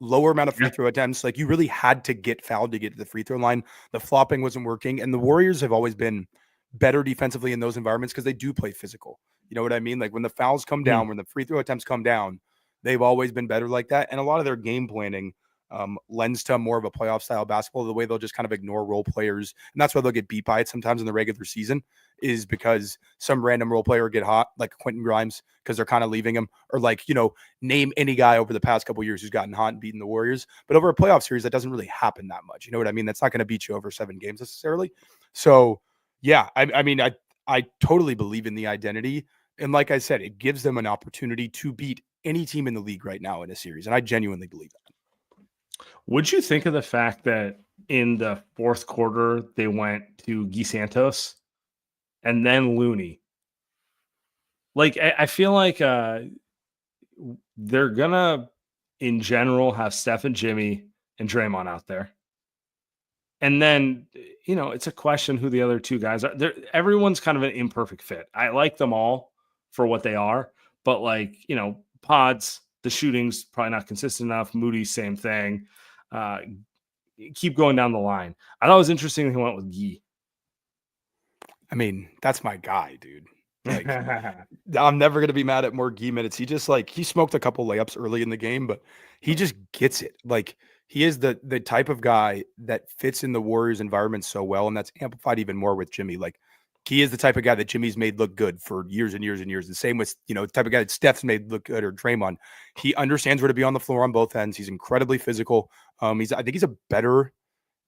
Speaker 2: Lower amount of free throw attempts. Like, you really had to get fouled to get to the free throw line. The flopping wasn't working. And the Warriors have always been better defensively in those environments because they do play physical. You know what I mean? Like, when the fouls come down, when the free throw attempts come down, they've always been better like that. And a lot of their game planning lends to more of a playoff style basketball, the way they'll just kind of ignore role players. And that's why they'll get beat by it sometimes in the regular season, is because some random role player get hot, like Quentin Grimes, because they're kind of leaving him, or like, you know, name any guy over the past couple of years who's gotten hot and beaten the Warriors. But over a playoff series, that doesn't really happen that much. You know what I mean? That's not going to beat you over 7 games necessarily. So yeah, I mean, I totally believe in the identity. And like I said, it gives them an opportunity to beat any team in the league right now in a series. And I genuinely believe that.
Speaker 1: Would you think of the fact that in the fourth quarter, they went to Gui Santos and then Looney? Like, I feel like they're going to, in general, have Steph and Jimmy and Draymond out there. And then, you know, it's a question who the other two guys are. Everyone's kind of an imperfect fit. I like them all for what they are. But, like, you know, Podz, the shooting's probably not consistent enough. Moody, same thing. Keep going down the line. I thought it was interesting he went with Gui.
Speaker 2: I mean, that's my guy, dude. Like, I'm never going to be mad at more Gui minutes. He just, like, he smoked a couple layups early in the game, but he just gets it. Like, he is the type of guy that fits in the Warriors environment so well, and that's amplified even more with Jimmy. Like, he is the type of guy that Jimmy's made look good for years and years and years. The same with, you know, the type of guy that Steph's made look good, or Draymond. He understands where to be on the floor on both ends. He's incredibly physical. I think he's a better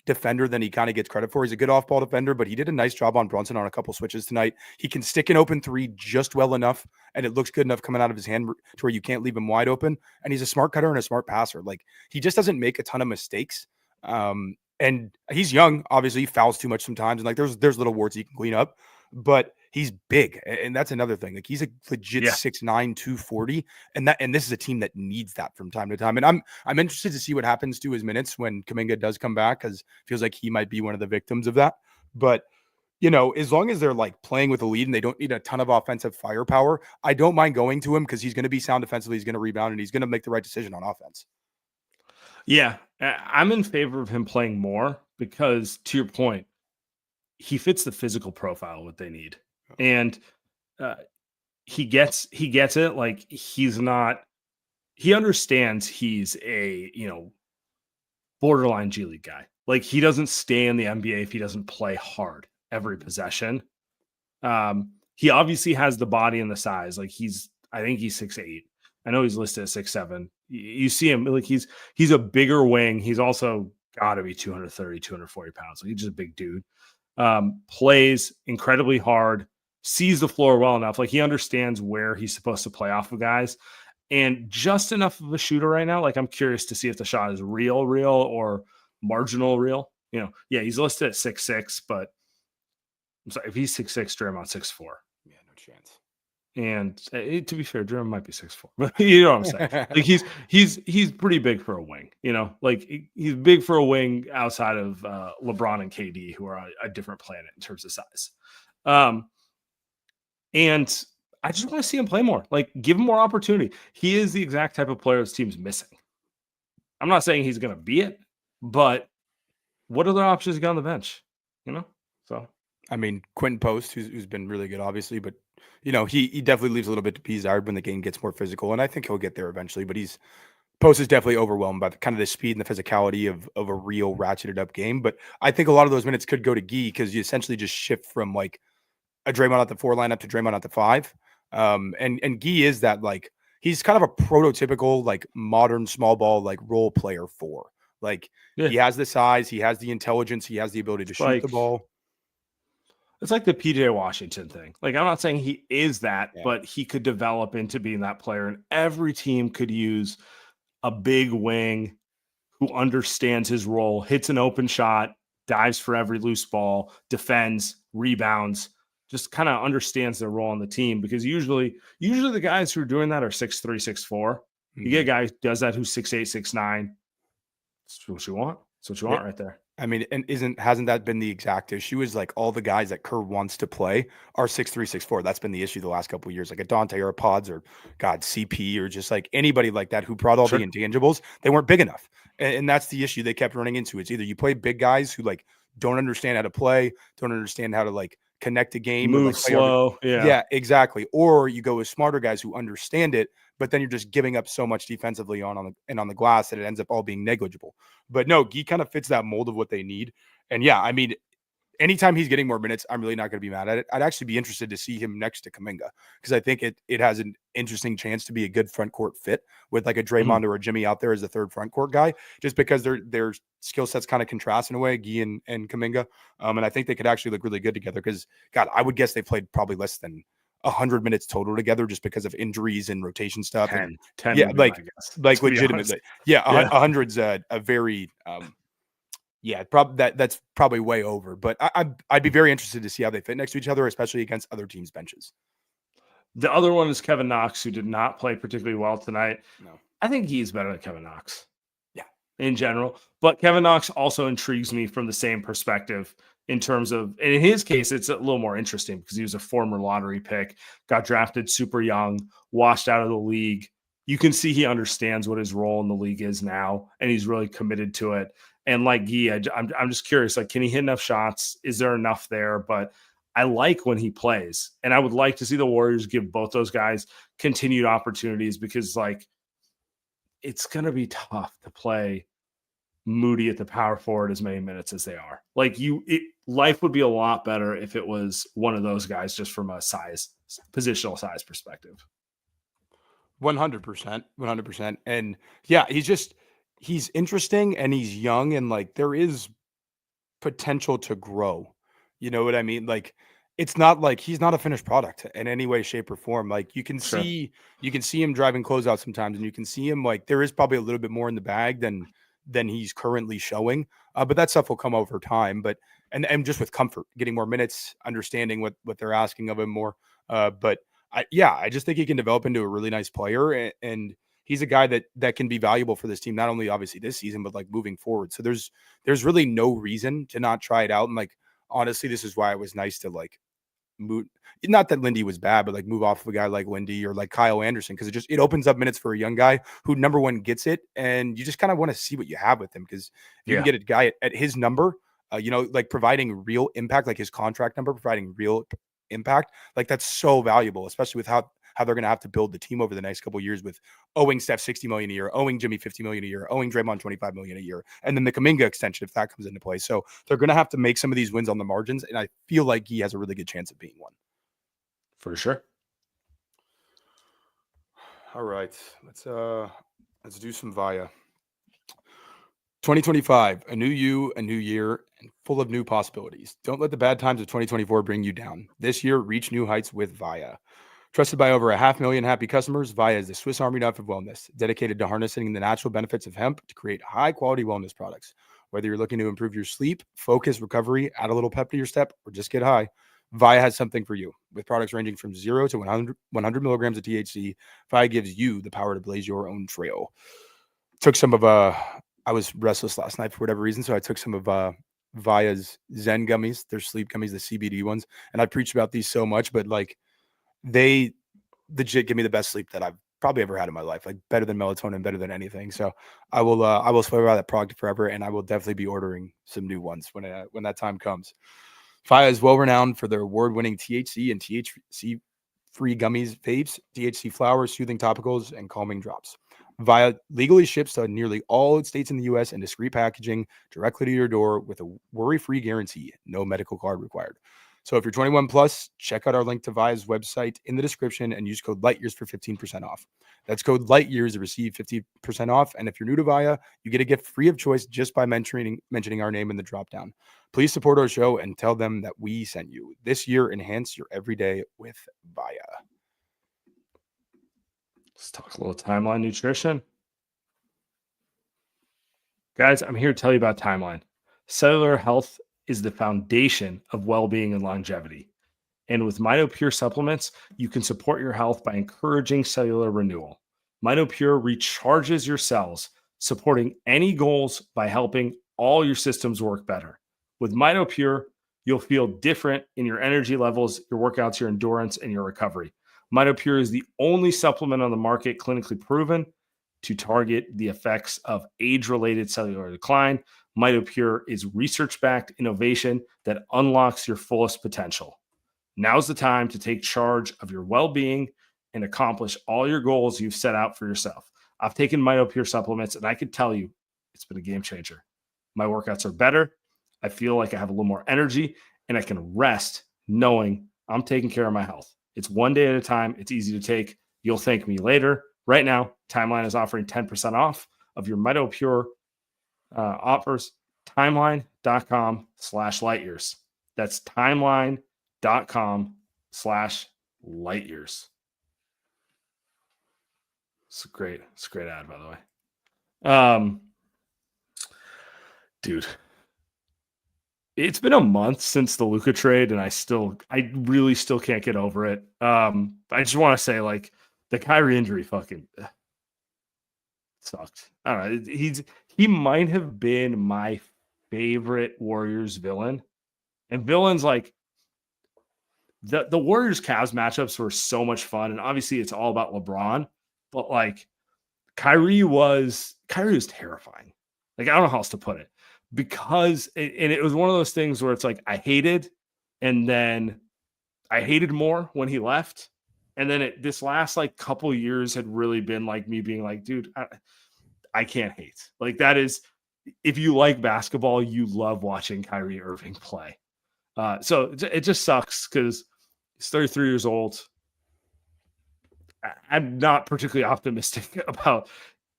Speaker 2: defender than he kind of gets credit for. He's a good off-ball defender, but he did a nice job on Brunson on a couple switches tonight. He can stick an open three just well enough, and it looks good enough coming out of his hand to where you can't leave him wide open. And he's a smart cutter and a smart passer. Like, he just doesn't make a ton of mistakes. And he's young, obviously. He fouls too much sometimes, and like there's little warts he can clean up, but he's big, and that's another thing. Like, he's a legit 6'9", 240, and this is a team that needs that from time to time. And I'm interested to see what happens to his minutes when Kuminga does come back, because it feels like he might be one of the victims of that. But, you know, as long as they're like playing with a lead and they don't need a ton of offensive firepower, I don't mind going to him, because he's going to be sound defensively, he's going to rebound, and he's going to make the right decision on offense.
Speaker 1: Yeah, I'm in favor of him playing more, because, to your point, he fits the physical profile what they need, and he gets it. Like, he understands he's a, you know, borderline G League guy. Like, he doesn't stay in the NBA if he doesn't play hard every possession. He obviously has the body and the size. Like, I think he's 6'8". I know he's listed at 6'7". You see him, like, he's a bigger wing. He's also got to be 230, 240 pounds. Like, he's just a big dude. Plays incredibly hard, sees the floor well enough. Like, he understands where he's supposed to play off of guys, and just enough of a shooter right now. Like, I'm curious to see if the shot is real or marginal real. You know, yeah, he's listed at 6'6", but I'm sorry, if he's 6'6", Draymond 6'4".
Speaker 2: Yeah, no chance.
Speaker 1: And to be fair, Draymond might be 6'4", but you know what I'm saying? Like, he's pretty big for a wing, you know, like, he's big for a wing outside of LeBron and KD, who are a different planet in terms of size. And I just want to see him play more. Like, give him more opportunity. He is the exact type of player this team's missing. I'm not saying he's going to be it, but what other options you got on the bench? You know, so.
Speaker 2: I mean, Quentin Post, who's been really good, obviously, but, you know, he definitely leaves a little bit to be desired when the game gets more physical, and I think he'll get there eventually. But Post is definitely overwhelmed by the speed and the physicality of a real ratcheted up game. But I think a lot of those minutes could go to Gui, because you essentially just shift from like a Draymond at the 4 lineup to Draymond at the 5. And Gui is that, like, he's kind of a prototypical, like, modern small ball, like, role player 4. Like, he has the size, he has the intelligence, he has the ability to shoot the ball.
Speaker 1: It's like the PJ Washington thing. Like, I'm not saying he is that, but he could develop into being that player. And every team could use a big wing who understands his role, hits an open shot, dives for every loose ball, defends, rebounds, just kind of understands their role on the team. Because usually the guys who are doing that are 6'3", 6'4". You get a guy who does that who's 6'8", 6'9". That's what you want. That's what you want right there.
Speaker 2: I mean, and hasn't that been the exact issue? Is like all the guys that Kerr wants to play are 6'3", 6'4". That's been the issue the last couple of years. Like a Dante or a Podz or CP or just like anybody like that who brought all the intangibles. They weren't big enough, and that's the issue they kept running into. It's either you play big guys who like don't understand how to play, don't understand how to like connect a game,
Speaker 1: move
Speaker 2: or, like,
Speaker 1: slow.
Speaker 2: Yeah, exactly. Or you go with smarter guys who understand it, but then you're just giving up so much defensively on the glass that it ends up all being negligible. But no, Gui kind of fits that mold of what they need. And yeah, I mean, anytime he's getting more minutes, I'm really not going to be mad at it. I'd actually be interested to see him next to Kuminga because I think it has an interesting chance to be a good front court fit with like a Draymond or a Jimmy out there as the third front court guy, just because their skill sets kind of contrast in a way, Gui and Kuminga. And I think they could actually look really good together because, God, I would guess they played probably less than 100 minutes total together just because of injuries and rotation stuff.
Speaker 1: 10
Speaker 2: yeah, like legitimately. Yeah, 100's a very that's probably way over. But I'd be very interested to see how they fit next to each other, especially against other teams' benches.
Speaker 1: The other one is Kevin Knox, who did not play particularly well tonight.
Speaker 2: No.
Speaker 1: I think he's better than Kevin Knox.
Speaker 2: Yeah.
Speaker 1: In general. But Kevin Knox also intrigues me from the same perspective in terms of, and in his case, it's a little more interesting because he was a former lottery pick, got drafted super young, washed out of the league. You can see he understands what his role in the league is now, and he's really committed to it. And like Gui, I'm just curious, like, can he hit enough shots? Is there enough there? But I like when he plays, and I would like to see the Warriors give both those guys continued opportunities because, like, it's going to be tough to play Moody at the power forward as many minutes as they are. Like, life would be a lot better if it was one of those guys just from a positional size perspective.
Speaker 2: 100%. And yeah, he's interesting and he's young and like there is potential to grow. You know what I mean? Like it's not like he's not a finished product in any way, shape, or form. Like you can see him driving closeout sometimes, and you can see him like there is probably a little bit more in the bag than he's currently showing. But that stuff will come over time. But and just with comfort, getting more minutes, understanding what they're asking of him more. But I just think he can develop into a really nice player, and he's a guy that can be valuable for this team, not only obviously this season, but like moving forward. So there's really no reason to not try it out. And like honestly, this is why it was nice to like move. Not that Lindy was bad, but like move off of a guy like Lindy or like Kyle Anderson because it opens up minutes for a young guy who number one gets it, and you just kind of want to see what you have with him because if you can get a guy at his number, like providing real impact, like his contract number, providing real impact, like that's so valuable, especially with how they're going to have to build the team over the next couple of years with owing Steph $60 million a year, owing Jimmy $50 million a year, owing Draymond $25 million a year, and then the Kuminga extension if that comes into play. So they're going to have to make some of these wins on the margins, and I feel like he has a really good chance of being one.
Speaker 1: For sure.
Speaker 2: All right, let's do some Via. 2025, a new you, a new year, and full of new possibilities. Don't let the bad times of 2024 bring you down. This year, reach new heights with Via. Trusted by over 500,000 happy customers, Via is the Swiss Army knife of wellness, dedicated to harnessing the natural benefits of hemp to create high-quality wellness products. Whether you're looking to improve your sleep, focus, recovery, add a little pep to your step, or just get high, Via has something for you. With products ranging from 0 to 100 milligrams of THC, Via gives you the power to blaze your own trail. Took some of I was restless last night for whatever reason, so I took some of Via's Zen gummies, their sleep gummies, the CBD ones, and I preached about these so much, but like they legit give me the best sleep that I've probably ever had in my life, like better than melatonin, better than anything. So I will swear by that product forever, and I will definitely be ordering some new ones when that time comes. Via is well renowned for their award-winning THC and THC-free gummies, vapes, THC flowers, soothing topicals, and calming drops. Via legally ships to nearly all states in the U.S. in discreet packaging directly to your door with a worry-free guarantee, no medical card required. So if you're 21 plus, check out our link to Via's website in the description and use code LIGHTYEARS for 15% off. That's code LIGHTYEARS to receive 50% off. And if you're new to Via, you get a gift free of choice just by mentioning our name in the dropdown. Please support our show and tell them that we sent you. This year, enhance your everyday with Via.
Speaker 1: Let's talk a little Timeline Nutrition. Guys, I'm here to tell you about Timeline. Cellular health is the foundation of well-being and longevity. And with MitoPure supplements, you can support your health by encouraging cellular renewal. MitoPure recharges your cells, supporting any goals by helping all your systems work better. With MitoPure, you'll feel different in your energy levels, your workouts, your endurance, and your recovery. MitoPure is the only supplement on the market clinically proven to target the effects of age-related cellular decline. MitoPure is research-backed innovation that unlocks your fullest potential. Now's the time to take charge of your well-being and accomplish all your goals you've set out for yourself. I've taken MitoPure supplements, and I can tell you it's been a game changer. My workouts are better. I feel like I have a little more energy, and I can rest knowing I'm taking care of my health. It's one day at a time. It's easy to take. You'll thank me later. Right now, Timeline is offering 10% off of your MitoPure offers. Timeline.com/lightyears. That's timeline.com/lightyears. It's a great ad, by the way. Dude, it's been a month since the Luka trade, and I really still can't get over it. I just want to say, like, the Kyrie injury fucking sucked. I don't know. He might have been my favorite Warriors villain, and villains like the Warriors Cavs matchups were so much fun, and obviously it's all about LeBron, but like Kyrie was terrifying. Like, I don't know how else to put it, because it was one of those things where it's like I hated, and then I hated more when he left. And then this last like couple years had really been like me being like, dude, I can't hate. Like, that is, if you like basketball, you love watching Kyrie Irving play. So it just sucks because he's 33 years old. I'm not particularly optimistic about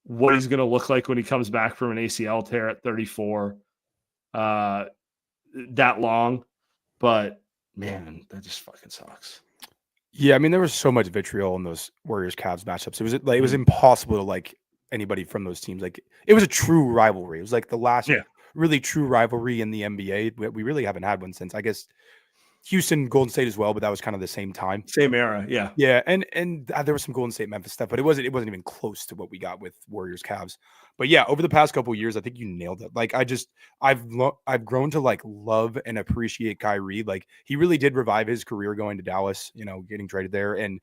Speaker 1: what he's going to look like when he comes back from an ACL tear at 34 that long. But man, that just fucking sucks.
Speaker 2: Yeah, I mean, there was so much vitriol in those Warriors Cavs matchups. It was impossible to like anybody from those teams. Like, it was a true rivalry. It was like the last really true rivalry in the NBA. We really haven't had one since, I guess, Houston, Golden State as well, but that was kind of the same time.
Speaker 1: Same era, yeah.
Speaker 2: Yeah, and there was some Golden State Memphis stuff, but it wasn't even close to what we got with Warriors Cavs. But yeah, over the past couple of years, I think you nailed it. Like, I've grown to like love and appreciate Kyrie. Like, he really did revive his career going to Dallas, getting traded there, and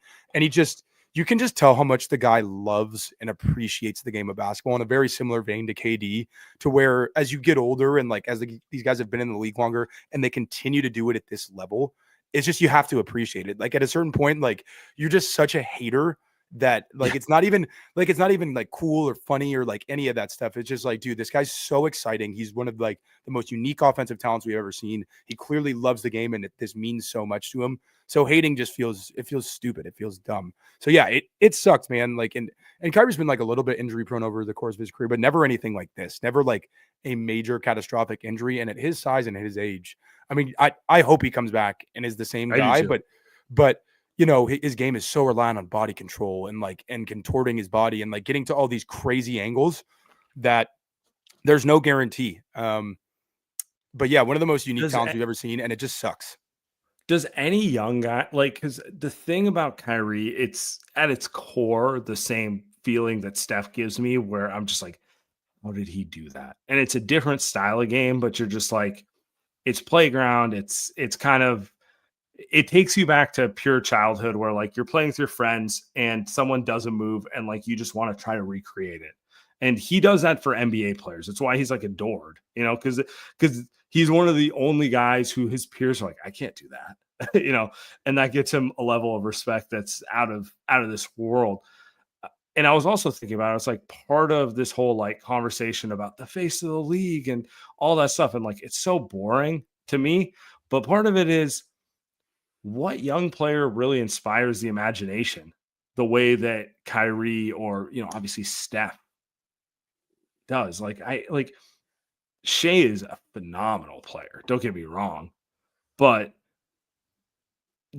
Speaker 2: you can just tell how much the guy loves and appreciates the game of basketball in a very similar vein to KD, to where as you get older and like as these guys have been in the league longer and they continue to do it at this level, it's just, you have to appreciate it. Like, at a certain point, like, you're just such a hater that like it's not even like cool or funny or like any of that stuff. It's just like, dude, this guy's so exciting. He's one of like the most unique offensive talents we've ever seen. He clearly loves the game, and this means so much to him. So hating just feels stupid. It feels dumb. So yeah, it sucks, man. Like, and Kyrie's been like a little bit injury prone over the course of his career, but never anything like this. Never like a major catastrophic injury. And at his size and at his age, I mean, I hope he comes back and is the same guy, but his game is so reliant on body control and contorting his body and like getting to all these crazy angles that there's no guarantee. But yeah, one of the most unique talents we've ever seen, and it just sucks.
Speaker 1: Does any young guy, like, because the thing about Kyrie, it's at its core the same feeling that Steph gives me, where I'm just like, how did he do that? And it's a different style of game, but you're just like, it's playground. It's kind of, it takes you back to pure childhood where like you're playing with your friends and someone does a move and like you just want to try to recreate it. And he does that for NBA players. That's why he's like adored, because he's one of the only guys who his peers are like, I can't do that, and that gets him a level of respect that's out of this world. And I was also thinking about it. It's like part of this whole like conversation about the face of the league and all that stuff. And like, it's so boring to me, but part of it is what young player really inspires the imagination the way that Kyrie or, obviously Steph does. Like Shea is a phenomenal player. Don't get me wrong, but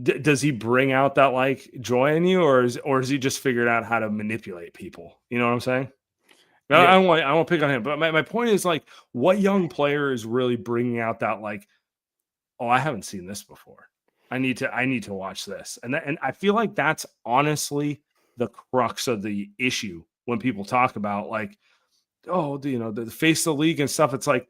Speaker 1: does he bring out that like joy in you, or is he just figured out how to manipulate people? You know what I'm saying? Yeah. I won't pick on him, but my point is like, what young player is really bringing out that like, oh, I haven't seen this before. I need to watch this, and I feel like that's honestly the crux of the issue when people talk about like, oh, the face of the league and stuff. It's like,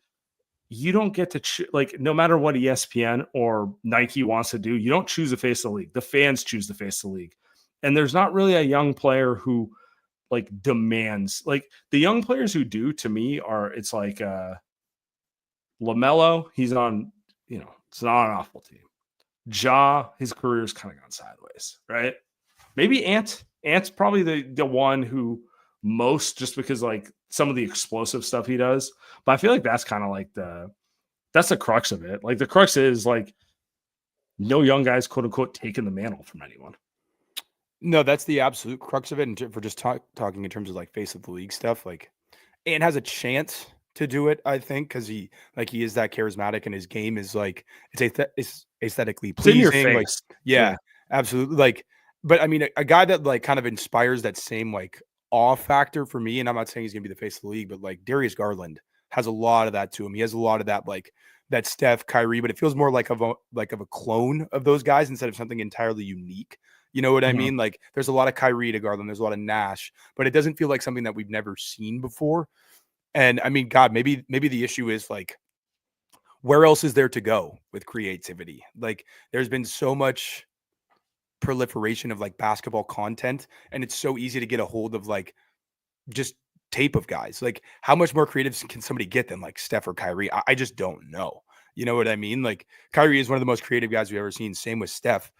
Speaker 1: you don't get to like, no matter what ESPN or Nike wants to do, you don't choose the face of the league. The fans choose the face of the league. And there's not really a young player who like demands, like the young players who do, to me, it's like LaMelo, he's on, it's not an awful team. Ja, his career's kind of gone sideways, right? Maybe Ant's probably the one who most, just because like some of the explosive stuff he does. But I feel like that's kind of like that's the crux of it. Like the crux is like no young guys, quote unquote, taking the mantle from anyone.
Speaker 2: No, that's the absolute crux of it. And for just talking in terms of like face of the league stuff, like Ant has a chance to do it, I think, because he is that charismatic and his game is like it's aesthetically pleasing.
Speaker 1: It's in your face.
Speaker 2: Like, yeah, absolutely. Like, but I mean, a guy that like kind of inspires that same like awe factor for me, and I'm not saying he's gonna be the face of the league, but like Darius Garland has a lot of that to him. He has a lot of that, like that Steph, Kyrie, but it feels more like of a clone of those guys instead of something entirely unique. You know what I mean? Like there's a lot of Kyrie to Garland, there's a lot of Nash, but it doesn't feel like something that we've never seen before. And I mean, God, maybe the issue is like, where else is there to go with creativity? Like there's been so much proliferation of like basketball content, and it's so easy to get a hold of like just tape of guys. Like how much more creative can somebody get than like Steph or Kyrie? I just don't know. You know what I mean? Like Kyrie is one of the most creative guys we've ever seen. Same with Steph.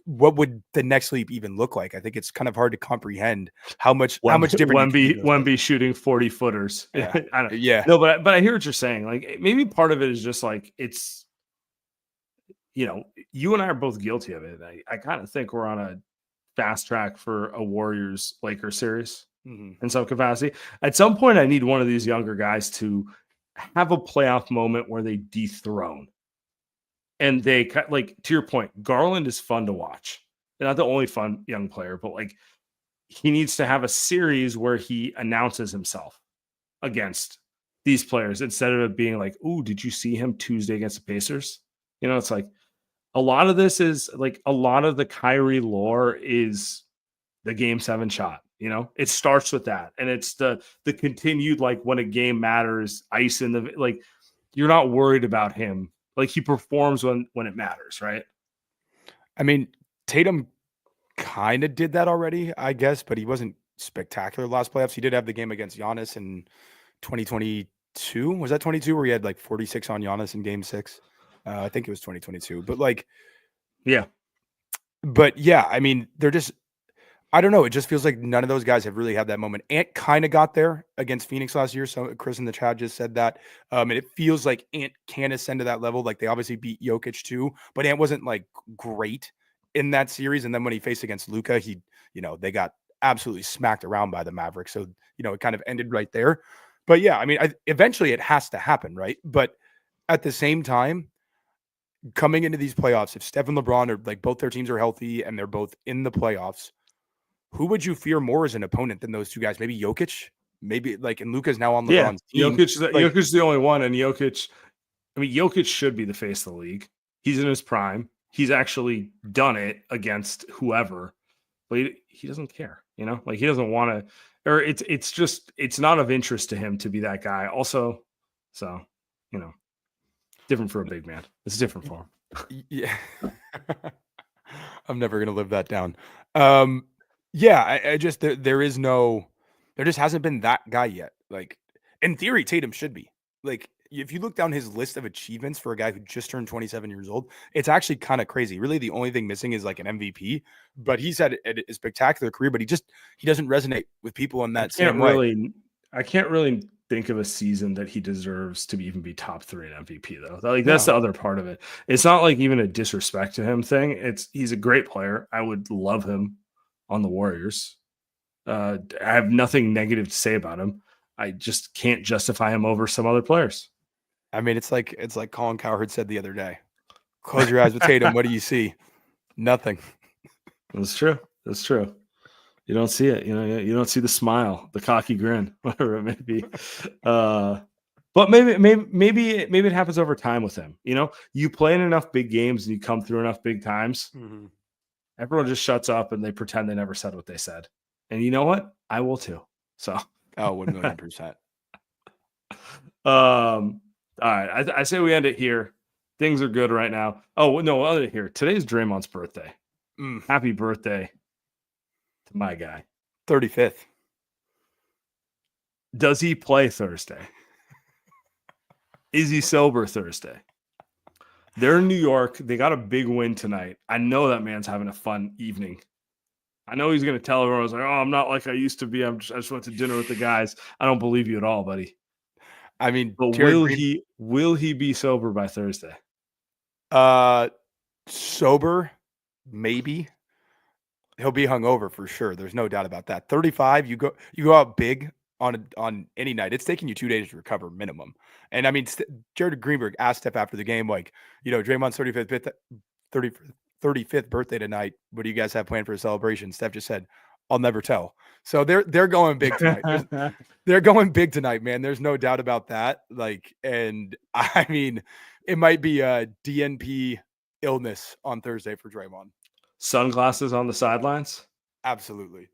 Speaker 2: What would the next leap even look like? I think it's kind of hard to comprehend how much different.
Speaker 1: Wemby shooting 40 footers.
Speaker 2: Yeah.
Speaker 1: I don't,
Speaker 2: yeah.
Speaker 1: No, but I hear what you're saying. Like maybe part of it is just like it's, you and I are both guilty of it. I kind of think we're on a fast track for a Warriors-Lakers series in some capacity. At some point, I need one of these younger guys to have a playoff moment where they dethrone. And they, like, to your point, Garland is fun to watch. They're not the only fun young player, but like he needs to have a series where he announces himself against these players instead of it being like, "Ooh, did you see him Tuesday against the Pacers?" It's like a lot of this is like a lot of the Kyrie lore is the game 7 shot. It starts with that, and it's the continued, like, when a game matters, ice in the, like, you're not worried about him. Like he performs when it matters, right?
Speaker 2: I mean, Tatum kind of did that already, I guess, but he wasn't spectacular last playoffs. He did have the game against Giannis in 2022. Was that 22 where he had like 46 on Giannis in game 6? I think it was 2022. But like,
Speaker 1: yeah.
Speaker 2: But yeah, I mean, they're just, I don't know. It just feels like none of those guys have really had that moment. Ant kind of got there against Phoenix last year. So Chris in the chat just said that. And it feels like Ant can ascend to that level. Like they obviously beat Jokic too, but Ant wasn't like great in that series. And then when he faced against Luka, they got absolutely smacked around by the Mavericks. So, it kind of ended right there. But yeah, I mean, eventually it has to happen, right? But at the same time, coming into these playoffs, if Steph and LeBron are like both their teams are healthy and they're both in the playoffs, who would you fear more as an opponent than those two guys? Maybe Jokic, maybe like, and Luka's now on LeBron's team.
Speaker 1: Jokic's the only one, and Jokic should be the face of the league. He's in his prime. He's actually done it against whoever, but he doesn't care. Like he doesn't want to, or it's not of interest to him to be that guy. Also, so different for a big man. It's different for him.
Speaker 2: Yeah, I'm never gonna live that down. Yeah, I just there just hasn't been that guy yet. Like in theory, Tatum should be. Like if you look down his list of achievements for a guy who just turned 27 years old, it's actually kind of crazy. Really, the only thing missing is like an MVP. But he's had a spectacular career, but he doesn't resonate with people in that same way.
Speaker 1: I can't really think of a season that he deserves to even be top 3 in MVP though. Like that's the other part of it. It's not like even a disrespect to him thing. He's a great player. I would love him on the Warriors. I have nothing negative to say about him. I just can't justify him over some other players.
Speaker 2: I mean, it's like Colin Cowherd said the other day. Close your eyes with Tatum. What do you see? Nothing.
Speaker 1: That's true. You don't see it. You don't see the smile, the cocky grin, whatever it may be. But maybe it happens over time with him. You play in enough big games and you come through enough big times. Everyone just shuts up and they pretend they never said what they said. And you know what? I will too. So,
Speaker 2: Oh, 1,000,000%.
Speaker 1: all right. I say we end it here. Things are good right now. Oh, no, I'll end it here. Today's Draymond's birthday. Happy birthday to my guy.
Speaker 2: 35th.
Speaker 1: Does he play Thursday? Is he sober Thursday? They're in New York. They got a big win tonight. I know that man's having a fun evening. I know he's going to tell everyone, like, I'm not like I used to be. I just went to dinner with the guys. I don't believe you at all, buddy.
Speaker 2: I mean,
Speaker 1: but will he be sober by Thursday?
Speaker 2: Sober, maybe. He'll be hungover for sure. There's no doubt about that. 35, you go out big on any night. It's taking you 2 days to recover minimum. And I mean, Jared Greenberg asked Steph after the game, like, Draymond's 35th birthday tonight. What do you guys have planned for a celebration? Steph just said, I'll never tell. So they're going big tonight. They're going big tonight, man. There's no doubt about that. Like, and I mean, it might be a DNP illness on Thursday for Draymond.
Speaker 1: Sunglasses on the sidelines?
Speaker 2: Absolutely.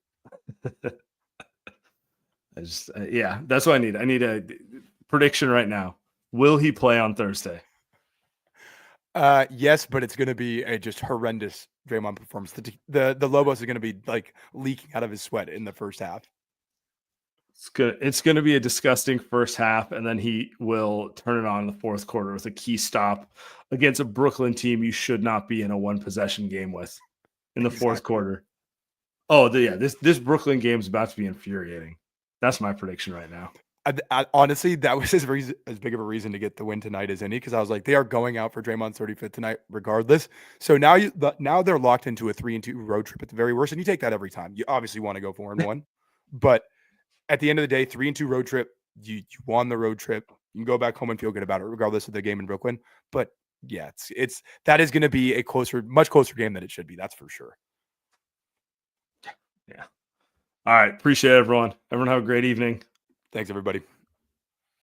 Speaker 1: Yeah, that's what I need. I need a prediction right now. Will he play on Thursday?
Speaker 2: Yes, but it's going to be a just horrendous Draymond performance. The Lobos are going to be like leaking out of his sweat in the first half.
Speaker 1: It's going to be a disgusting first half, and then he will turn it on in the fourth quarter with a key stop against a Brooklyn team you should not be in a one-possession game with in the fourth quarter. Oh, this Brooklyn game is about to be infuriating. That's my prediction right now.
Speaker 2: I honestly, that was as big of a reason to get the win tonight as any, because I was like, they are going out for Draymond's 35th tonight regardless. So now they're locked into a 3-2 road trip at the very worst, and you take that every time. You obviously want to go 4-1, but at the end of the day, 3-2 road trip, you won the road trip. You can go back home and feel good about it, regardless of the game in Brooklyn. But yeah, that is going to be a much closer game than it should be. That's for sure.
Speaker 1: Yeah. All right. Appreciate it, everyone. Everyone have a great evening.
Speaker 2: Thanks, everybody.